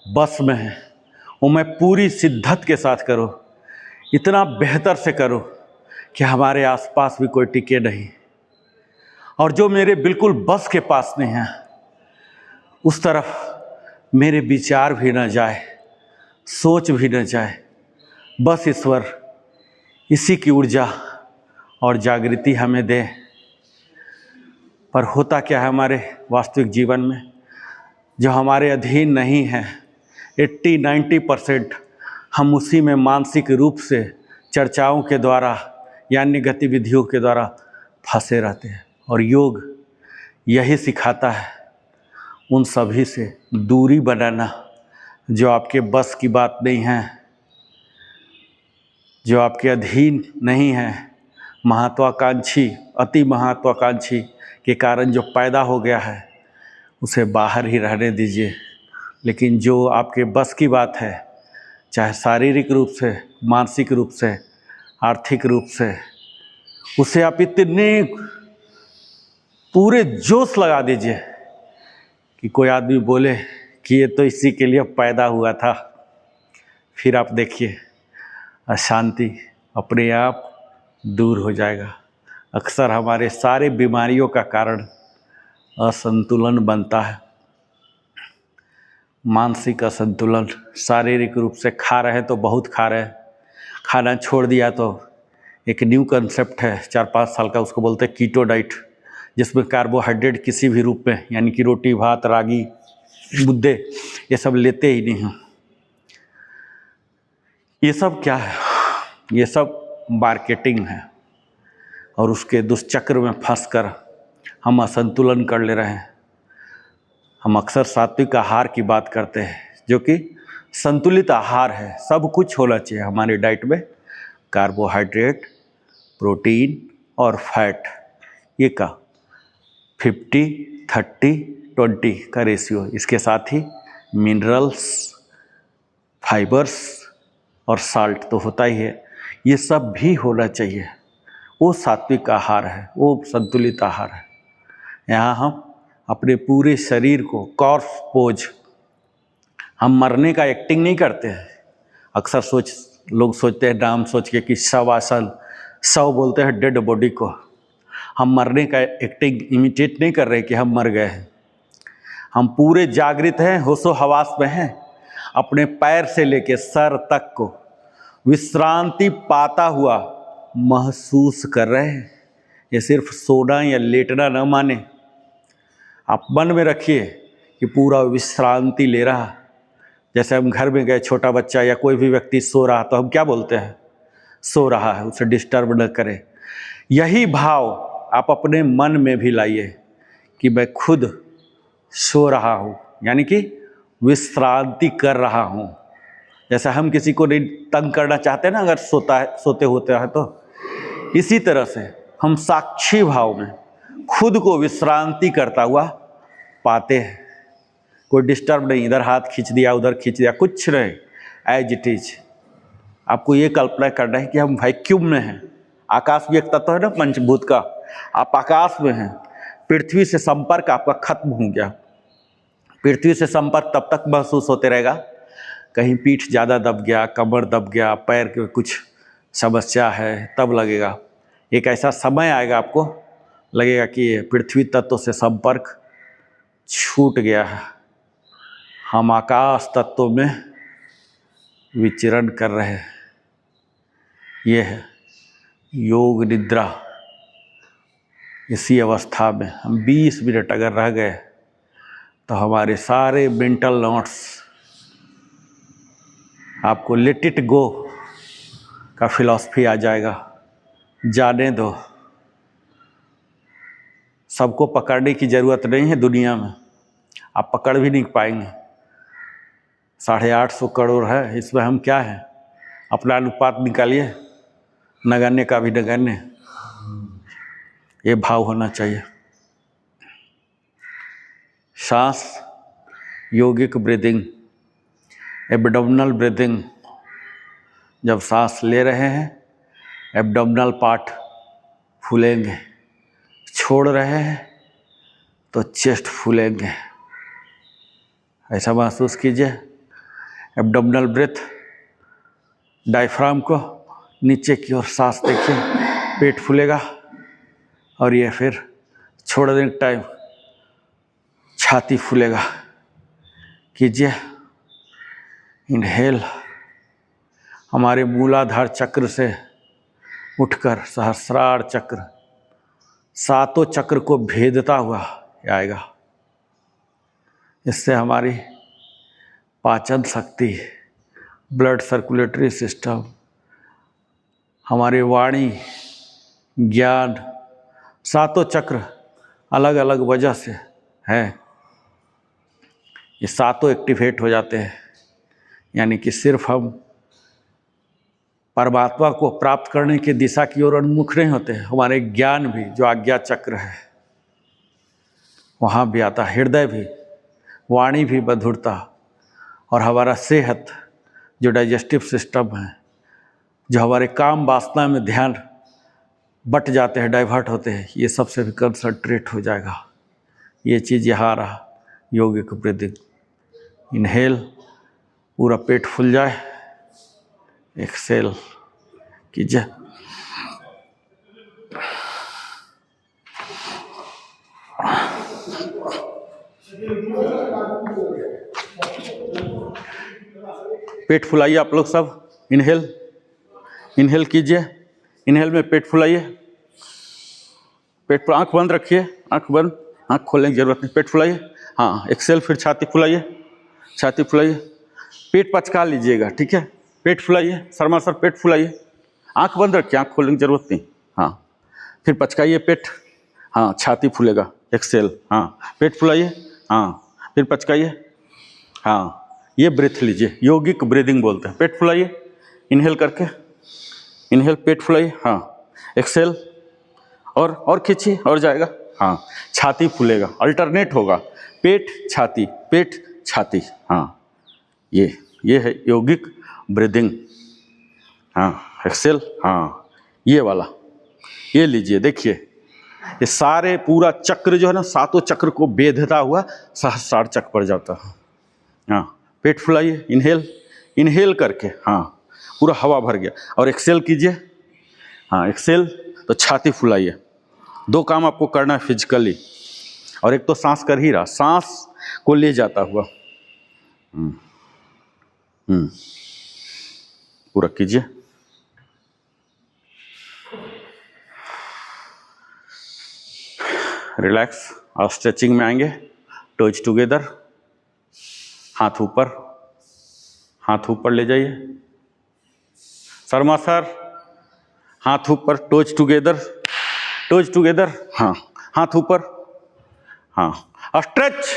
Speaker 1: बस में है वो मैं पूरी शिद्दत के साथ करूँ, इतना बेहतर से करूँ कि हमारे आसपास भी कोई टिके नहीं, और जो मेरे बिल्कुल बस के पास नहीं है उस तरफ मेरे विचार भी न जाए, सोच भी न जाए। बस ईश्वर इसी की ऊर्जा और जागृति हमें दे। पर होता क्या है हमारे वास्तविक जीवन में, जो हमारे अधीन नहीं है, 80-90% हम उसी में मानसिक रूप से चर्चाओं के द्वारा या अन्य गतिविधियों के द्वारा फंसे रहते हैं। और योग यही सिखाता है उन सभी से दूरी बनाना जो आपके बस की बात नहीं है, जो आपके अधीन नहीं है। महत्वाकांक्षी, अति महत्वाकांक्षी के कारण जो पैदा हो गया है उसे बाहर ही रहने दीजिए। लेकिन जो आपके बस की बात है, चाहे शारीरिक रूप से, मानसिक रूप से, आर्थिक रूप से, उसे आप इतने पूरे जोश लगा दीजिए कि कोई आदमी बोले कि ये तो इसी के लिए पैदा हुआ था। फिर आप देखिए अशांति अपने आप दूर हो जाएगा। अक्सर हमारे सारे बीमारियों का कारण असंतुलन बनता है, मानसिक असंतुलन। शारीरिक रूप से खा रहे हैं तो बहुत खा रहे हैं, खाना छोड़ दिया तो एक न्यू कंसेप्ट है 4-5 साल का, उसको बोलते हैं कीटो डाइट, जिसमें कार्बोहाइड्रेट किसी भी रूप में, यानी कि रोटी, भात, रागी, मुद्दे, ये सब लेते ही नहीं हैं। ये सब क्या है? ये सब मार्केटिंग है, और उसके दुष्चक्र में फंसकर हम असंतुलन कर ले रहे हैं। हम अक्सर सात्विक आहार की बात करते हैं, जो कि संतुलित आहार है। सब कुछ होना चाहिए हमारे डाइट में, कार्बोहाइड्रेट, प्रोटीन और फैट, ये का 50-30-20 का रेशियो। इसके साथ ही मिनरल्स, फाइबर्स और साल्ट तो होता ही है। ये सब भी होना चाहिए। वो सात्विक आहार है, वो संतुलित आहार है। यहाँ हम अपने पूरे शरीर को कॉर्प्स पोज, हम मरने का एक्टिंग नहीं करते हैं। अक्सर लोग सोचते हैं नाम सोच के कि शव आसन, शव बोलते हैं डेड बॉडी को। हम मरने का एक्टिंग इमिटेट नहीं कर रहे कि हम मर गए हैं। हम पूरे जागृत हैं, होशो हवास में हैं। अपने पैर से लेके सर तक को विश्रांति पाता हुआ महसूस कर रहे हैं। ये सिर्फ सोना या लेटना न माने, आप मन में रखिए कि पूरा विश्रांति ले रहा। जैसे हम घर में गए, छोटा बच्चा या कोई भी व्यक्ति सो रहा तो हम क्या बोलते हैं? सो रहा है, उसे डिस्टर्ब न करें। यही भाव आप अपने मन में भी लाइए कि मैं खुद सो रहा हूँ, यानी कि विश्रांति कर रहा हूँ। जैसे हम किसी को नहीं तंग करना चाहते ना, अगर सोते होते हैं तो इसी तरह से हम साक्षी भाव में खुद को विश्रांति करता हुआ पाते हैं। कोई डिस्टर्ब नहीं, इधर हाथ खींच दिया, उधर खींच दिया, कुछ नहीं, एज इट इज। आपको ये कल्पना करना है कि हम वैक्यूम में हैं। आकाश भी एक तत्व है ना पंचभूत का, आप आकाश में हैं। पृथ्वी से संपर्क आपका खत्म हो गया। पृथ्वी से संपर्क तब तक महसूस होते रहेगा, कहीं पीठ ज़्यादा दब गया, कमर दब गया, पैर के कुछ समस्या है, तब लगेगा। एक ऐसा समय आएगा आपको लगेगा कि पृथ्वी तत्व से संपर्क छूट गया है, हम आकाश तत्व में विचरण कर रहे हैं। यह है योग निद्रा। इसी अवस्था में हम 20 मिनट अगर रह गए तो हमारे सारे मेंटल नॉट्स, आपको लेट इट गो का फिलॉसफी आ जाएगा। जाने दो, सबको पकड़ने की ज़रूरत नहीं है दुनिया में, आप पकड़ भी नहीं पाएंगे। 850 करोड़ है, इसमें हम क्या हैं? अपना अनुपात निकालिए, नगण्य का भी नगण्य। ये भाव होना चाहिए। सांस, योगिक ब्रीदिंग, एब्डोमिनल ब्रीदिंग। जब सांस ले रहे हैं एब्डोमिनल पार्ट फूलेंगे, छोड़ रहे हैं तो चेस्ट फूलेंगे। ऐसा महसूस कीजिए। एब्डोमिनल ब्रेथ, डायफ्राम को नीचे की ओर सांस देखिए, पेट फूलेगा और ये फिर छोड़ने के टाइम छाती फूलेगा। कीजिए इनहेल, हमारे मूलाधार चक्र से उठकर सहस्रार चक्र, सातों चक्र को भेदता हुआ आएगा। इससे हमारी पाचन शक्ति, ब्लड सर्कुलेटरी सिस्टम, हमारी वाणी, ज्ञान, सातों चक्र अलग अलग वजह से हैं, ये सातों एक्टिवेट हो जाते हैं। यानी कि सिर्फ हम परमात्मा को प्राप्त करने की दिशा की ओर उन्मुख नहीं होते, हमारे ज्ञान भी, जो आज्ञा चक्र है, वहाँ भी आता, हृदय भी, वाणी भी, मधुरता, और हमारा सेहत, जो डाइजेस्टिव सिस्टम है, जो हमारे काम वासना में ध्यान बट जाते हैं, डाइवर्ट होते हैं, ये सबसे भी कंसंट्रेट हो जाएगा। ये चीज़ यहाँ रहा योगिक ब्रीदिंग। इनहेल, पूरा पेट फूल जाए, एक्सेल कीजिए। पेट फुलाइए आप लोग सब। इनहेल, इनहेल कीजिए। इनहेल में पेट फुलाइए, पेट पर आंख बंद रखिए, आंख बंद, आंख खोलने की जरूरत नहीं, पेट फुलाइए। हाँ, एक्सेल, फिर छाती फुलाइए, छाती फुलाइए, पेट पचका लीजिएगा, ठीक है। पेट फुलाइए, शर्मा सर पेट फुलाइए, आंख बंद रखिए, आंख खोलने की जरूरत नहीं। हाँ, फिर पचकाइए पेट, हाँ, छाती फूलेगा, एक्सेल, हाँ, पेट फुलाइए, हाँ, फिर पचकाइए, हाँ, ये ब्रीथ लीजिए, योगिक ब्रीदिंग बोलते हैं। पेट फुलाइए, इनहेल करके, इनहेल, पेट फुलाइए, हाँ, एक्सेल, और खींचिए, और जाएगा, हाँ, छाती फूलेगा, अल्टरनेट होगा, पेट छाती, पेट छाती, हाँ, ये है योगिक ब्रीदिंग। हाँ, एक्सेल, हाँ, ये वाला, ये लीजिए। देखिए ये सारे पूरा चक्र जो है ना, सातों चक्र को बेधता हुआ सहस्रार चक्र पर जाता है। हाँ, पेट फुलाइए, इनहेल, इनहेल करके, हाँ, पूरा हवा भर गया, और एक्सेल कीजिए, हाँ, एक्सेल, तो छाती फुलाइए। 2 काम आपको करना है फिजिकली, और एक तो सांस कर ही रहा, सांस को ले जाता हुआ पूरा कीजिए। रिलैक्स, और स्ट्रेचिंग में आएंगे, टोज टुगेदर, हाथ ऊपर, हाथ ऊपर ले जाइए। शर्मा सर, हाथ ऊपर, टोज टुगेदर, टोज टुगेदर, हाँ, हाथ ऊपर, हाँ, स्ट्रेच,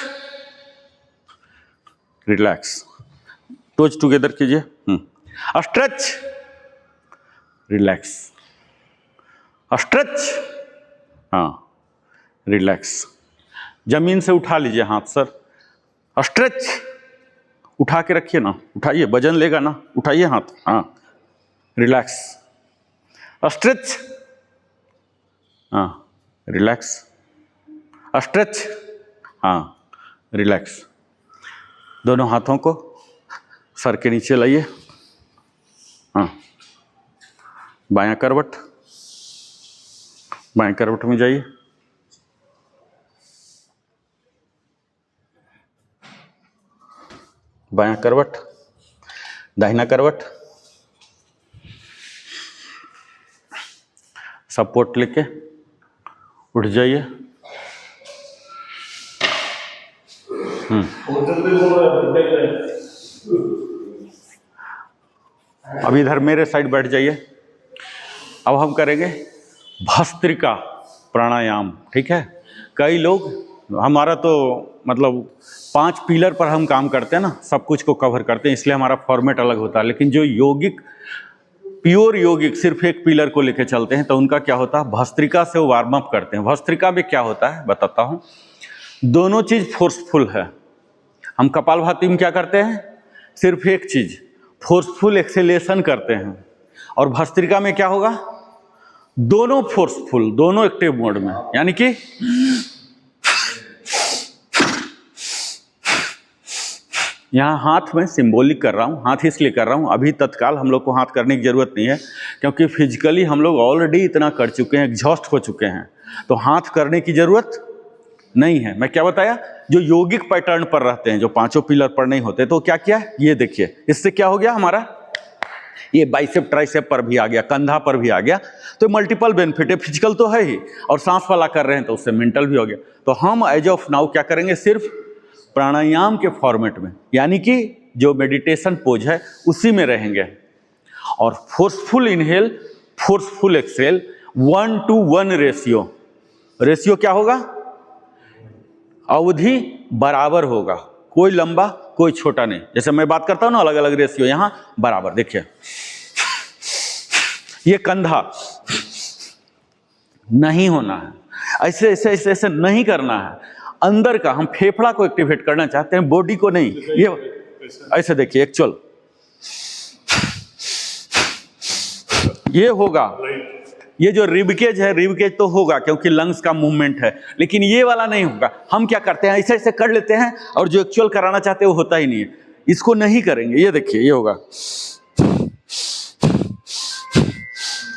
Speaker 1: रिलैक्स, टोज टुगेदर कीजिए, स्ट्रेच, रिलैक्स, स्ट्रेच, हाँ, रिलैक्स। जमीन से उठा लीजिए हाथ सर, स्ट्रेच, उठा के रखिए ना, उठाइए, वजन लेगा ना, उठाइए हाथ, हाँ, रिलैक्स, स्ट्रेच, हाँ, रिलैक्स, स्ट्रेच, हाँ, रिलैक्स। दोनों हाथों को सर के नीचे लाइए, हाँ, बायां करवट, बाएं करवट में जाइए, बायां करवट, दाहिना करवट, सपोर्ट लेके उठ जाइए। अब इधर मेरे साइड बैठ जाइए। अब हम करेंगे भस्त्रिका प्राणायाम, ठीक है। कई लोग, हमारा तो मतलब 5 पिलर पर हम काम करते हैं ना, सब कुछ को कवर करते हैं, इसलिए हमारा फॉर्मेट अलग होता है। लेकिन जो यौगिक, प्योर यौगिक सिर्फ एक पिलर को लेकर चलते हैं, तो उनका क्या होता है, भस्त्रिका से वो वार्म अप करते हैं। भस्त्रिका में क्या होता है बताता हूँ। दोनों चीज़ फोर्सफुल है। हम कपालभाति में क्या करते हैं, सिर्फ एक चीज़ फोर्सफुल एक्सेलेशन करते हैं, और भस्त्रिका में क्या होगा, दोनों फोर्सफुल, दोनों एक्टिव मोड में। यानी कि यहाँ हाथ में सिंबॉलिक कर रहा हूँ, हाथ इसलिए कर रहा हूँ, अभी तत्काल हम लोग को हाथ करने की जरूरत नहीं है, क्योंकि फिजिकली हम लोग ऑलरेडी इतना कर चुके हैं, एग्जॉस्ट हो चुके हैं, तो हाथ करने की जरूरत नहीं है। मैं क्या बताया, जो यौगिक पैटर्न पर रहते हैं, जो 5 पिलर पर नहीं होते, तो क्या किया, ये देखिए, इससे क्या हो गया हमारा, ये बाइसेप ट्राइसेप पर भी आ गया, कंधा पर भी आ गया। तो मल्टीपल बेनिफिट है, फिजिकल तो है ही, और सांस वाला कर रहे हैं तो उससे मेंटल भी हो गया। तो हम एज ऑफ नाउ क्या करेंगे, सिर्फ प्राणायाम के फॉर्मेट में, यानी कि जो मेडिटेशन पोज है उसी में रहेंगे। और forceful inhale, forceful exhale, 1:1 ratio क्या होगा, अवधि बराबर होगा, कोई लंबा कोई छोटा नहीं। जैसे मैं बात करता हूं ना, अलग अलग रेशियो, यहां बराबर। देखिए ये कंधा नहीं होना है, ऐसे ऐसे ऐसे ऐसे नहीं करना है। अंदर का हम फेफड़ा को एक्टिवेट करना चाहते हैं, बॉडी को नहीं। ये ऐसे देखिए, एक्चुअल ये होगा। ये जो रिबकेज है, रिबकेज तो होगा क्योंकि लंग्स का मूवमेंट है, लेकिन ये वाला नहीं होगा। हम क्या करते हैं, ऐसे ऐसे कर लेते हैं, और जो एक्चुअल कराना चाहते हैं वो होता ही नहीं है। इसको नहीं करेंगे। ये देखिए, ये होगा,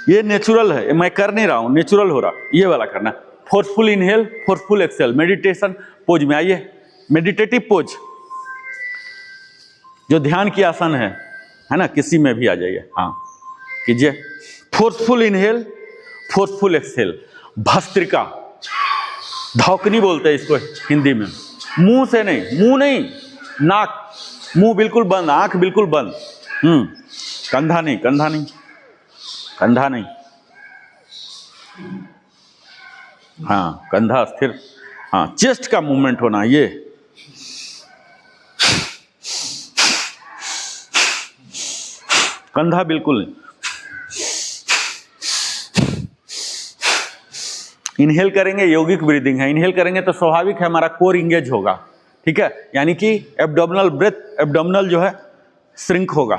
Speaker 1: ये नेचुरल है, मैं कर नहीं रहा हूं, नेचुरल हो रहा। ये वाला करना, forceful inhale, forceful exhale, meditation pose में आइए। मेडिटेटिव पोज जो ध्यान की आसन है ना, किसी में भी आ जाइए, हाँ कीजिए। Forceful inhale, forceful exhale, Bhastrika, धौकनी बोलते हैं इसको हिंदी में। मुंह से नहीं, मुंह नहीं, नाक, मुंह बिल्कुल बंद, आंख बिल्कुल बंद। कंधा नहीं, कंधा नहीं, कंधा नहीं, हाँ कंधा स्थिर, हाँ चेस्ट का मूवमेंट होना। ये कंधा बिल्कुल नहीं। इनहेल करेंगे, यौगिक ब्रीदिंग है। इनहेल करेंगे तो स्वाभाविक है हमारा कोर इंगेज होगा, ठीक है, यानी कि एब्डोमिनल ब्रेथ, एब्डोमिनल जो है श्रिंक होगा।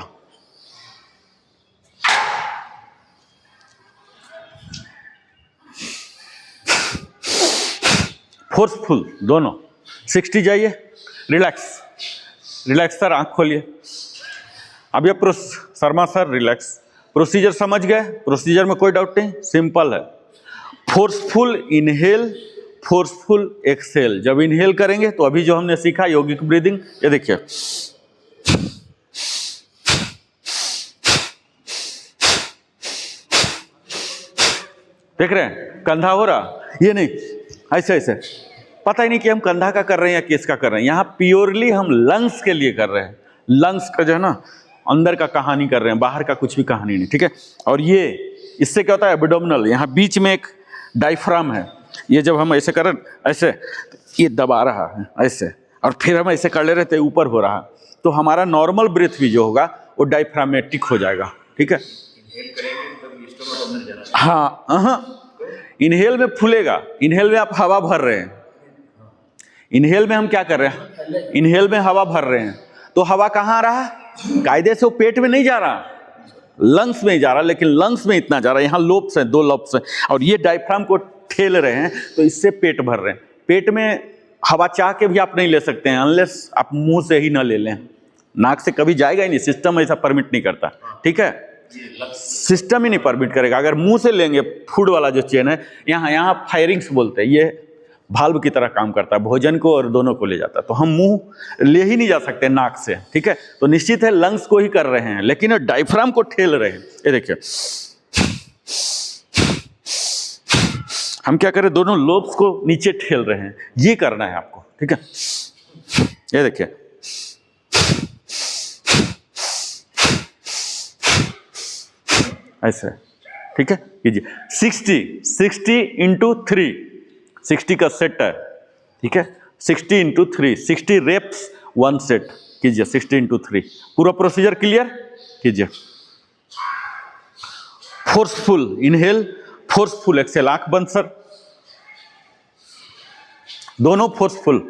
Speaker 1: फोर्सफुल दोनों। 60 जाइए, रिलैक्स, रिलैक्स सर, आंख खोलिए। अब ये शर्मा सर रिलैक्स। प्रोसीजर समझ गए, प्रोसीजर में कोई डाउट नहीं, सिंपल है। Forceful inhale, forceful exhale. जब इनहेल करेंगे तो अभी जो हमने सीखा यौगिक ब्रीदिंग, ये देखिए, देख रहे हैं कंधा हो रहा, ये नहीं ऐसे ऐसे, पता ही नहीं कि हम कंधा का कर रहे हैं या किसका कर रहे हैं। यहाँ प्योरली हम लंग्स के लिए कर रहे हैं, लंग्स का जो है ना अंदर का कहानी कर रहे हैं, बाहर का कुछ भी कहानी नहीं, ठीक है। और ये इससे क्या होता है, एब्डोमिनल, यहाँ बीच में एक डायफ्राम है, ये जब हम ऐसे कर ऐसे, ये दबा रहा है ऐसे, और फिर हम ऐसे कर ले रहे थे, ऊपर हो रहा, तो हमारा नॉर्मल ब्रीथ भी जो होगा वो डायफ्रामेटिक हो जाएगा, ठीक है। हाँ, इनहेल में फूलेगा, इनहेल में आप हवा भर रहे हैं। इनहेल में हम क्या कर रहे हैं, इनहेल में हवा भर रहे हैं, तो हवा कहाँ आ रहा है, कायदे से वो पेट में नहीं जा रहा, लंग्स में ही जा रहा, लेकिन लंग्स में इतना जा रहा है, यहाँ लोब्स हैं, 2 लोब्स हैं, और ये डायफ्राम को ठेल रहे हैं, तो इससे पेट भर रहे हैं। पेट में हवा चाह के भी आप नहीं ले सकते हैं, अनलेस आप मुंह से ही ना ले लें, नाक से कभी जाएगा ही नहीं, सिस्टम ऐसा परमिट नहीं करता, ठीक है, सिस्टम ही नहीं परमिट करेगा। अगर मुंह से लेंगे, फूड वाला जो चेन है, यहाँ फायरिंग्स बोलते हैं, ये भाल्व की तरह काम करता है, भोजन को और दोनों को ले जाता है। तो हम मुंह ले ही नहीं जा सकते नाक से, ठीक है। तो निश्चित है लंग्स को ही कर रहे हैं, लेकिन डायफ्राम को ठेल रहे हैं। ये देखिए हम क्या करें, दोनों लोब्स को नीचे ठेल रहे हैं, ये करना है आपको, ठीक है। ये देखिए ऐसे, ठीक है, कीजिए। 60 इंटू 3, 60 का सेट है, ठीक है। 60 इंटू 3, 60 रेप्स 1 सेट कीजिए। 60 इंटू 3, पूरा प्रोसीजर क्लियर कीजिए। Forceful inhale, forceful exhale. आंख बंद सर, दोनों फोर्सफुल।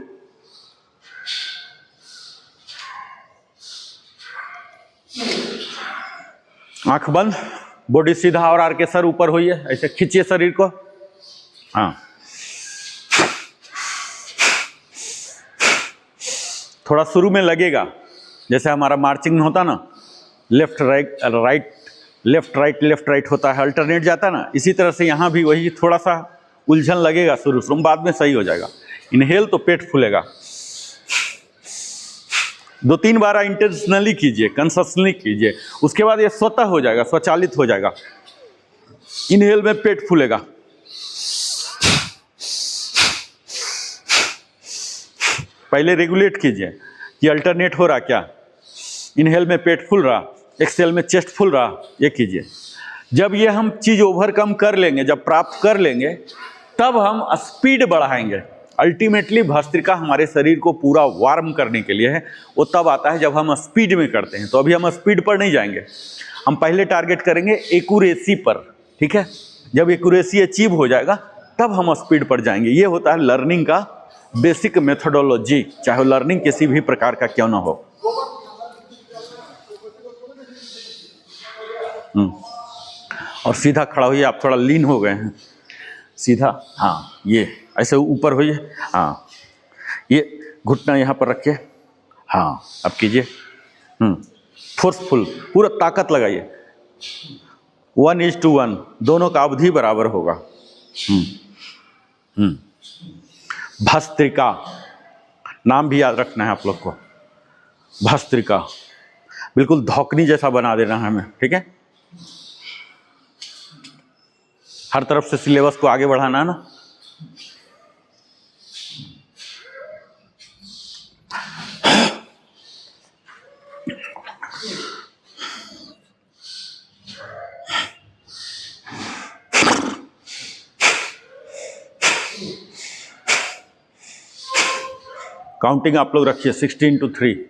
Speaker 1: आंख बंद, बॉडी सीधा और आर के सर ऊपर होइए, ऐसे खींचिए शरीर को। हाँ, थोड़ा शुरू में लगेगा, जैसे हमारा मार्चिंग में होता ना, left right right left right left right होता है, अल्टरनेट जाता है ना, इसी तरह से यहाँ भी वही थोड़ा सा उलझन लगेगा शुरू शुरू में, बाद में सही हो जाएगा। इनहेल तो पेट फूलेगा। 2-3 बार इंटेंशनली कीजिए, कंससली कीजिए, उसके बाद ये स्वतः हो जाएगा, स्वचालित हो जाएगा। इनहेल में पेट फूलेगा। पहले रेगुलेट कीजिए कि अल्टरनेट हो रहा क्या, इनहेल में पेट फूल रहा, एक्सहेल में चेस्ट फूल रहा, ये कीजिए। जब ये हम चीज ओवरकम कर लेंगे, जब प्राप्त कर लेंगे, तब हम स्पीड बढ़ाएंगे। अल्टीमेटली भस्त्रिका हमारे शरीर को पूरा वार्म करने के लिए है, वो तब आता है जब हम स्पीड में करते हैं। तो अभी हम स्पीड पर नहीं जाएंगे, हम पहले टारगेट करेंगे एक्यूरेसी पर, ठीक है। जब एक्यूरेसी अचीव हो जाएगा तब हम स्पीड पर जाएंगे। ये होता है लर्निंग का बेसिक मेथोडोलॉजी, चाहे लर्निंग किसी भी प्रकार का क्यों ना हो। और सीधा खड़ा होइए, आप थोड़ा लीन हो गए हैं, सीधा, हाँ, ये ऐसे ऊपर होइए, हाँ, ये घुटना यहाँ पर रखिए, हाँ, अब कीजिए। फोर्सफुल, पूरा ताकत लगाइए। 1:1, दोनों का अवधि बराबर होगा। भस्त्रिका, नाम भी याद रखना है आप लोग को। भस्त्रिका बिल्कुल धौकनी जैसा बना देना है हमें, ठीक है। हर तरफ से सिलेबस को आगे बढ़ाना है ना। काउंटिंग आप लोग रखिए 60 इंटू 3।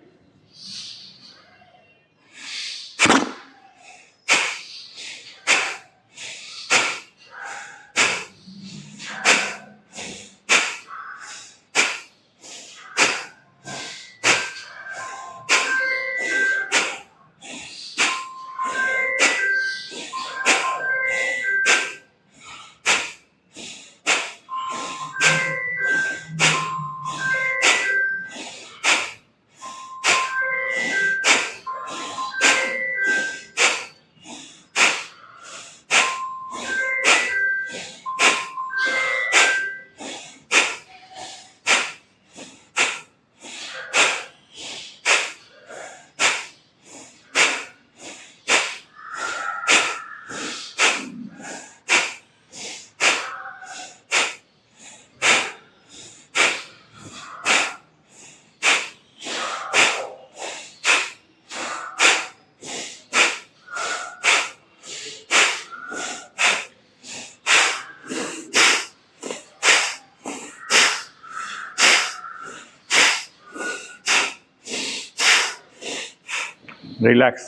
Speaker 1: रिलैक्स,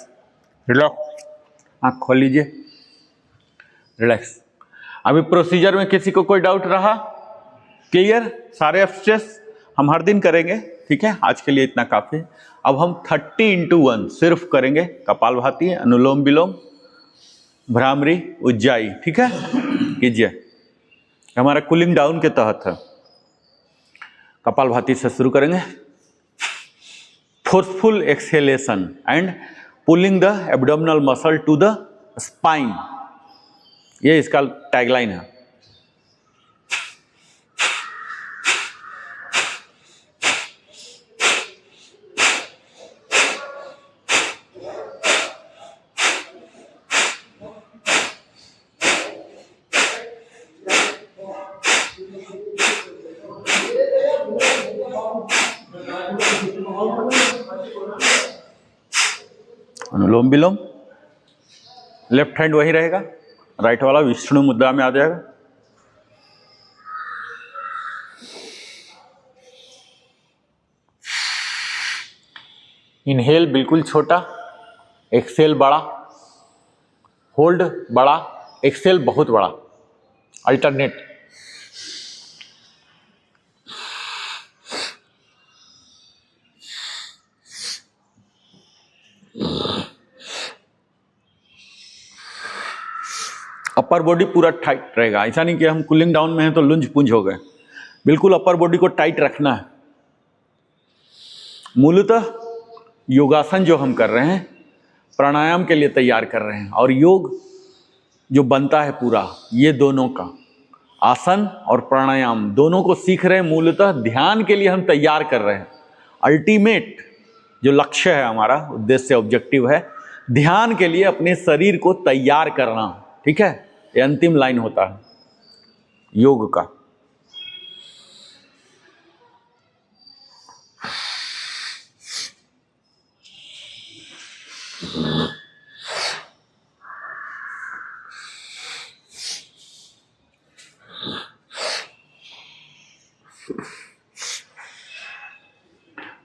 Speaker 1: रिलैक्स, आँख खोल लीजिए, रिलैक्स। अभी प्रोसीजर में किसी को कोई डाउट रहा? क्लियर? सारे एक्सरसाइज हम हर दिन करेंगे, ठीक है। आज के लिए इतना काफ़ी है। अब हम 30 इंटू 1 सिर्फ करेंगे कपालभाति, अनुलोम विलोम, भ्रामरी, उज्जाई, ठीक है। कीजिए, हमारा कूलिंग डाउन के तहत है। कपालभाति से शुरू करेंगे। Forceful exhalation and pulling the abdominal muscle to the spine, ये इसका टैगलाइन है। अनुलोम विलोम, लेफ्ट हैंड वही रहेगा, राइट वाला विष्णु मुद्रा में आ जाएगा। इनहेल बिल्कुल छोटा, एक्सेल बड़ा, होल्ड बड़ा, एक्सेल बहुत बड़ा, अल्टरनेट। अपर बॉडी पूरा टाइट रहेगा, ऐसा नहीं कि हम कूलिंग डाउन में हैं तो लुंज पुंज हो गए, बिल्कुल अपर बॉडी को टाइट रखना है। मूलतः योगासन जो हम कर रहे हैं प्राणायाम के लिए तैयार कर रहे हैं, और योग जो बनता है पूरा ये दोनों का, आसन और प्राणायाम दोनों को सीख रहे हैं, मूलतः ध्यान के लिए हम तैयार कर रहे हैं। अल्टीमेट जो लक्ष्य है हमारा, उद्देश्य ऑब्जेक्टिव है ध्यान के लिए अपने शरीर को तैयार करना, ठीक है, ये अंतिम लाइन होता है योग का।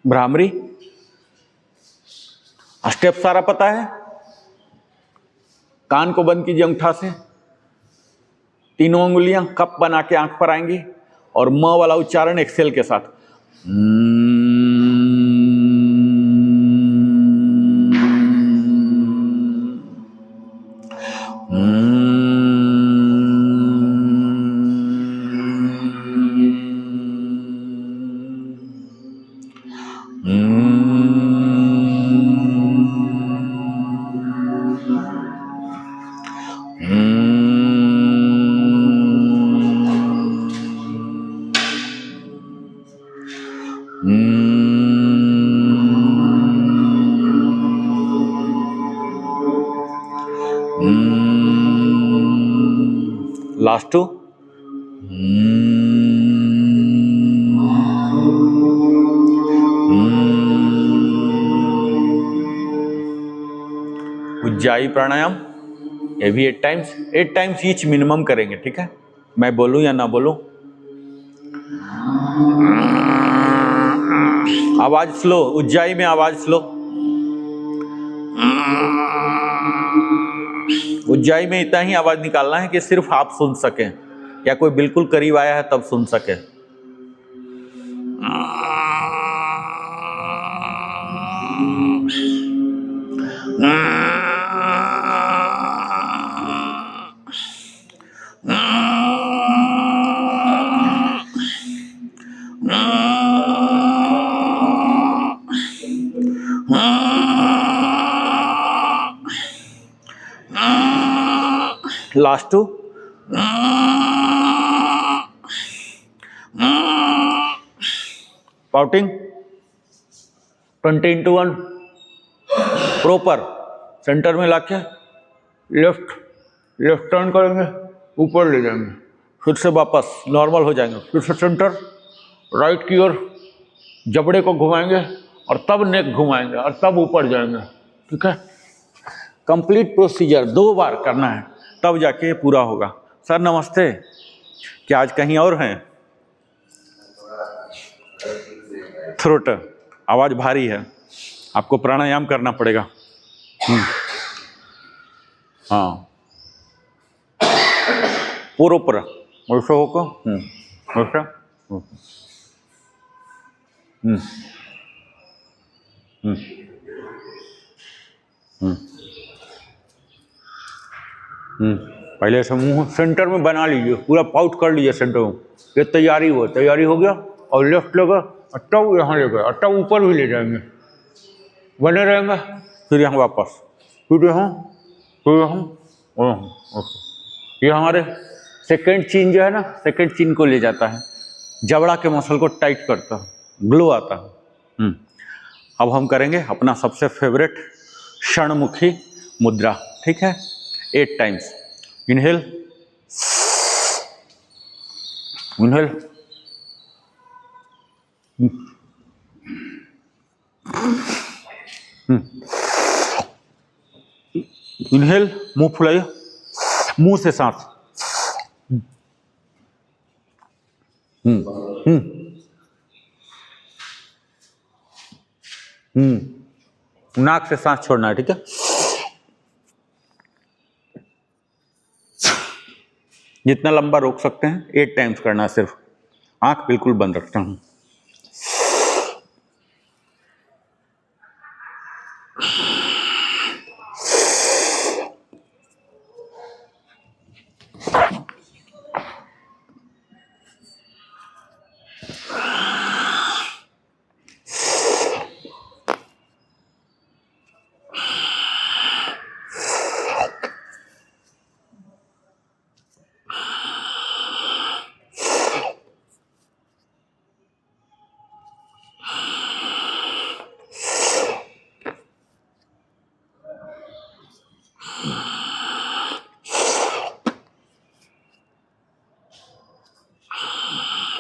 Speaker 1: भ्रामरी स्टेप सारा पता है, कान को बंद कीजिए अंगूठा से, तीनों उंगलियां कप बना के आंख पर आएंगी, और म वाला उच्चारण एक्सेल के साथ। लास्ट टू उज्जाई प्राणायाम, ये भी 8 टाइम्स ईच मिनिमम करेंगे, ठीक है, मैं बोलूं या ना बोलूं। आवाज स्लो, उज्जाई में आवाज स्लो, उज्जाई में इतना ही आवाज निकालना है कि सिर्फ आप सुन सकें, या कोई बिल्कुल करीब आया है तब सुन सके। लास्ट टू पाउटिंग 20x1 प्रॉपर सेंटर में लाके लेफ्ट टर्न करेंगे, ऊपर ले जाएंगे, फिर से वापस नॉर्मल हो जाएंगे, फिर से सेंटर, राइट की ओर जबड़े को घुमाएंगे और तब नेक घुमाएंगे और तब ऊपर जाएंगे, ठीक है। कंप्लीट प्रोसीजर 2 बार करना है, तब जाके पूरा होगा। सर नमस्ते, क्या आज कहीं और हैं? थ्रोट आवाज भारी है, आपको प्राणायाम करना पड़ेगा। हाँ पूरा ऊपर वैसा होगा, वैसा पहले से मुंह सेंटर में बना लीजिए, पूरा पाउट कर लीजिए सेंटर में, ये तैयारी हो गया, और लेफ्ट लेगा तब यहाँ ले गए, तब ऊपर भी ले जाएंगे, बने रहेंगे, फिर यहाँ वापस, फिर यहाँ और यहाँ। ये हमारे सेकंड चिन जो है ना, सेकंड चिन को ले जाता है, जबड़ा के मसल को टाइट करता है, ग्लो आता है। अब हम करेंगे अपना सबसे फेवरेट क्षणमुखी मुद्रा, ठीक है, 8 टाइम्स। इनहेल, इनहेल, इनहेल, मुंह फुलाइए, मुंह से सांस, नाक से सांस छोड़ना है, ठीक है। जितना लंबा रोक सकते हैं 8 टाइम्स करना है सिर्फ। आंख बिल्कुल बंद रखता हूं।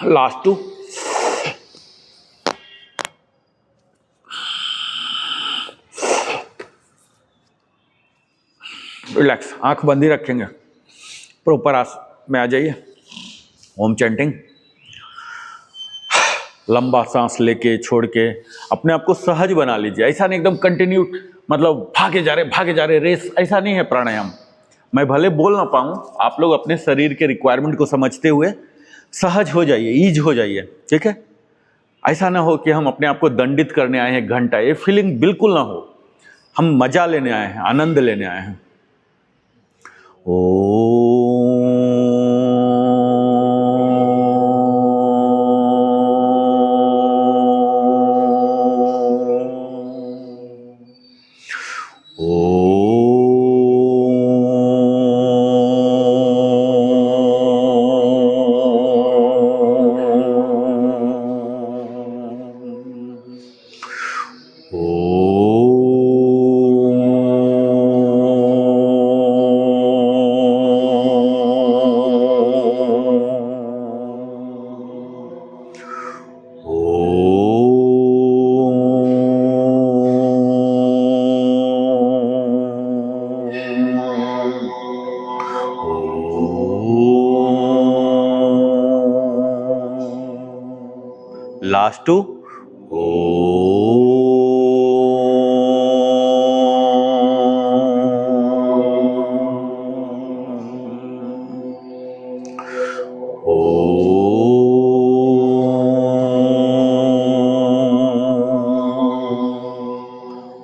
Speaker 1: लास्ट 2, रिलैक्स, आंख बंद ही रखेंगे। प्रॉपर में आ जाइए। ओम चैंटिंग, लंबा सांस लेके छोड़ के अपने आप को सहज बना लीजिए। ऐसा नहीं एकदम कंटिन्यू, मतलब भागे जा रहे रेस, ऐसा नहीं है प्राणायाम। मैं भले बोल ना पाऊँ, आप लोग अपने शरीर के रिक्वायरमेंट को समझते हुए सहज हो जाइए, ईज हो जाइए, ठीक है। ऐसा ना हो कि हम अपने आप को दंडित करने आए हैं घंटा, ये फीलिंग बिल्कुल ना हो। हम मजा लेने आए हैं, आनंद लेने आए हैं। लास्ट 2,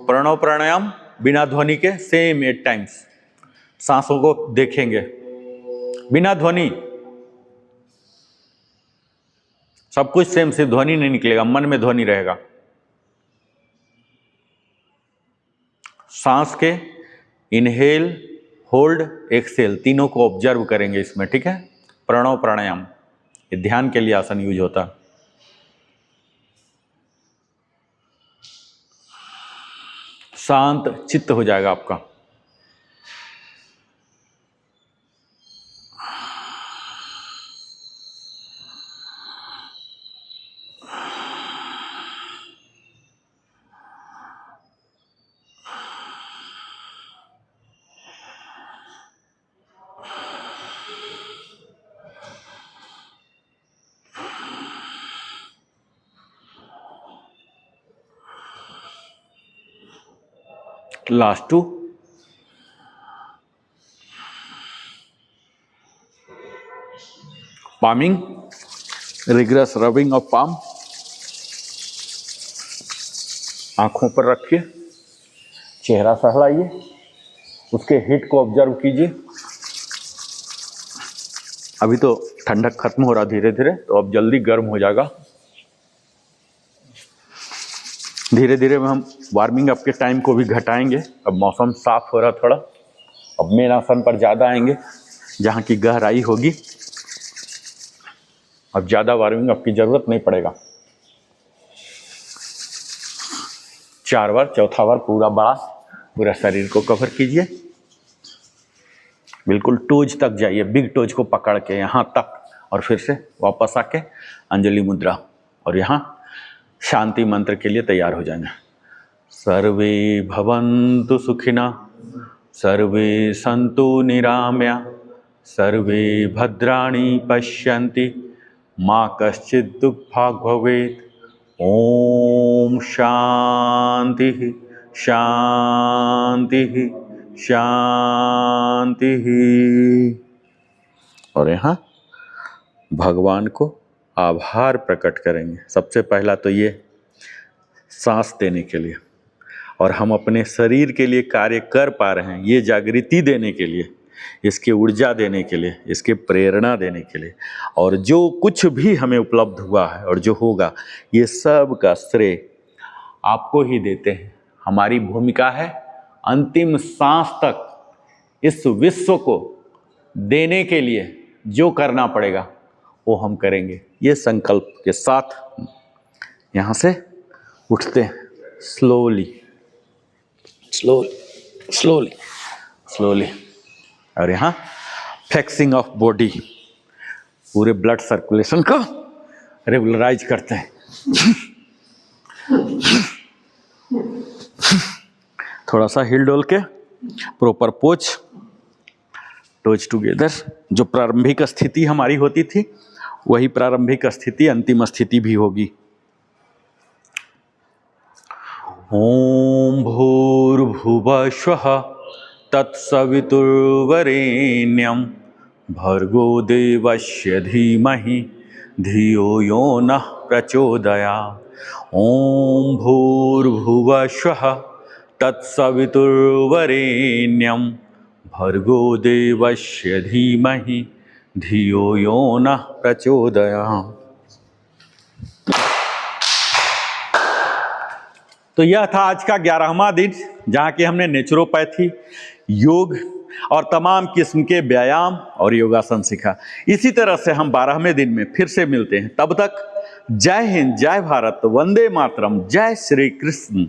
Speaker 1: प्रणव प्राणायाम बिना ध्वनि के सेम 8 टाइम्स। सांसों को देखेंगे बिना ध्वनि, सब कुछ सेम, सिर्फ ध्वनि नहीं निकलेगा, मन में ध्वनि रहेगा। सांस के इनहेल, होल्ड, एक्सेल तीनों को ऑब्जर्व करेंगे इसमें, ठीक है। प्रणव प्राणायाम ये ध्यान के लिए आसन यूज होता है। शांत चित्त हो जाएगा आपका। Last 2, palming, rigorous rubbing of palm। आंखों पर रखिए, चेहरा सहलाइए, उसके हिट को ऑब्जर्व कीजिए। अभी तो ठंडक खत्म हो रहा धीरे धीरे, तो अब जल्दी गर्म हो जाएगा। धीरे धीरे में हम वार्मिंग अप के टाइम को भी घटाएंगे। अब मौसम साफ हो रहा थोड़ा, अब मेन आसन पर ज़्यादा आएंगे जहाँ की गहराई होगी। अब ज़्यादा वार्मिंग अप की जरूरत नहीं पड़ेगा। 4 बार, चौथा बार पूरा बड़ा पूरा शरीर को कवर कीजिए। बिल्कुल टोज तक जाइए, बिग टोज को पकड़ के यहाँ तक, और फिर से वापस आके अंजलि मुद्रा, और यहाँ शांति मंत्र के लिए तैयार हो जाएंगे। सर्वे भवन्तु सुखिना, सर्वे सन्तु निरामया, सर्वे भद्राणि पश्यन्ति, माँ कश्चित् दुःखभाग् भवेत्। ओम शांति शांति शांति। और यहाँ भगवान को आभार प्रकट करेंगे। सबसे पहला तो ये सांस देने के लिए, और हम अपने शरीर के लिए कार्य कर पा रहे हैं, ये जागृति देने के लिए, इसकी ऊर्जा देने के लिए, इसके प्रेरणा देने के लिए, और जो कुछ भी हमें उपलब्ध हुआ है और जो होगा, ये सब का श्रेय आपको ही देते हैं। हमारी भूमिका है अंतिम सांस तक इस विश्व को देने के लिए जो करना पड़ेगा वो हम करेंगे। ये संकल्प के साथ यहाँ से उठते हैं, स्लोली स्लोली स्लोली स्लोली, और यहाँ फ्लेक्सिंग ऑफ बॉडी, पूरे ब्लड सर्कुलेशन को रेगुलराइज करते हैं। थोड़ा सा हिल डोल के प्रॉपर पोज, टोज टुगेदर। जो प्रारंभिक स्थिति हमारी होती थी वही प्रारंभिक स्थिति अंतिम स्थिति भी होगी। ओम भूर्भुवः स्वः तत्सवितुर्वरेण्यं भर्गो देवस्य धीमहि धियो यो नः प्रचोदयात्। ओम भूर्भुवः स्वः तत्सवितुर्वरेण्यं भर्गो देवस्य धीमहि धियो यो नः प्रचोदयात्। तो यह था आज का 11वां दिन, जहाँ की हमने नेचुरोपैथी, योग और तमाम किस्म के व्यायाम और योगासन सीखा। इसी तरह से हम 12वें दिन में फिर से मिलते हैं। तब तक जय हिंद, जय भारत, वंदे मातरम, जय श्री कृष्ण।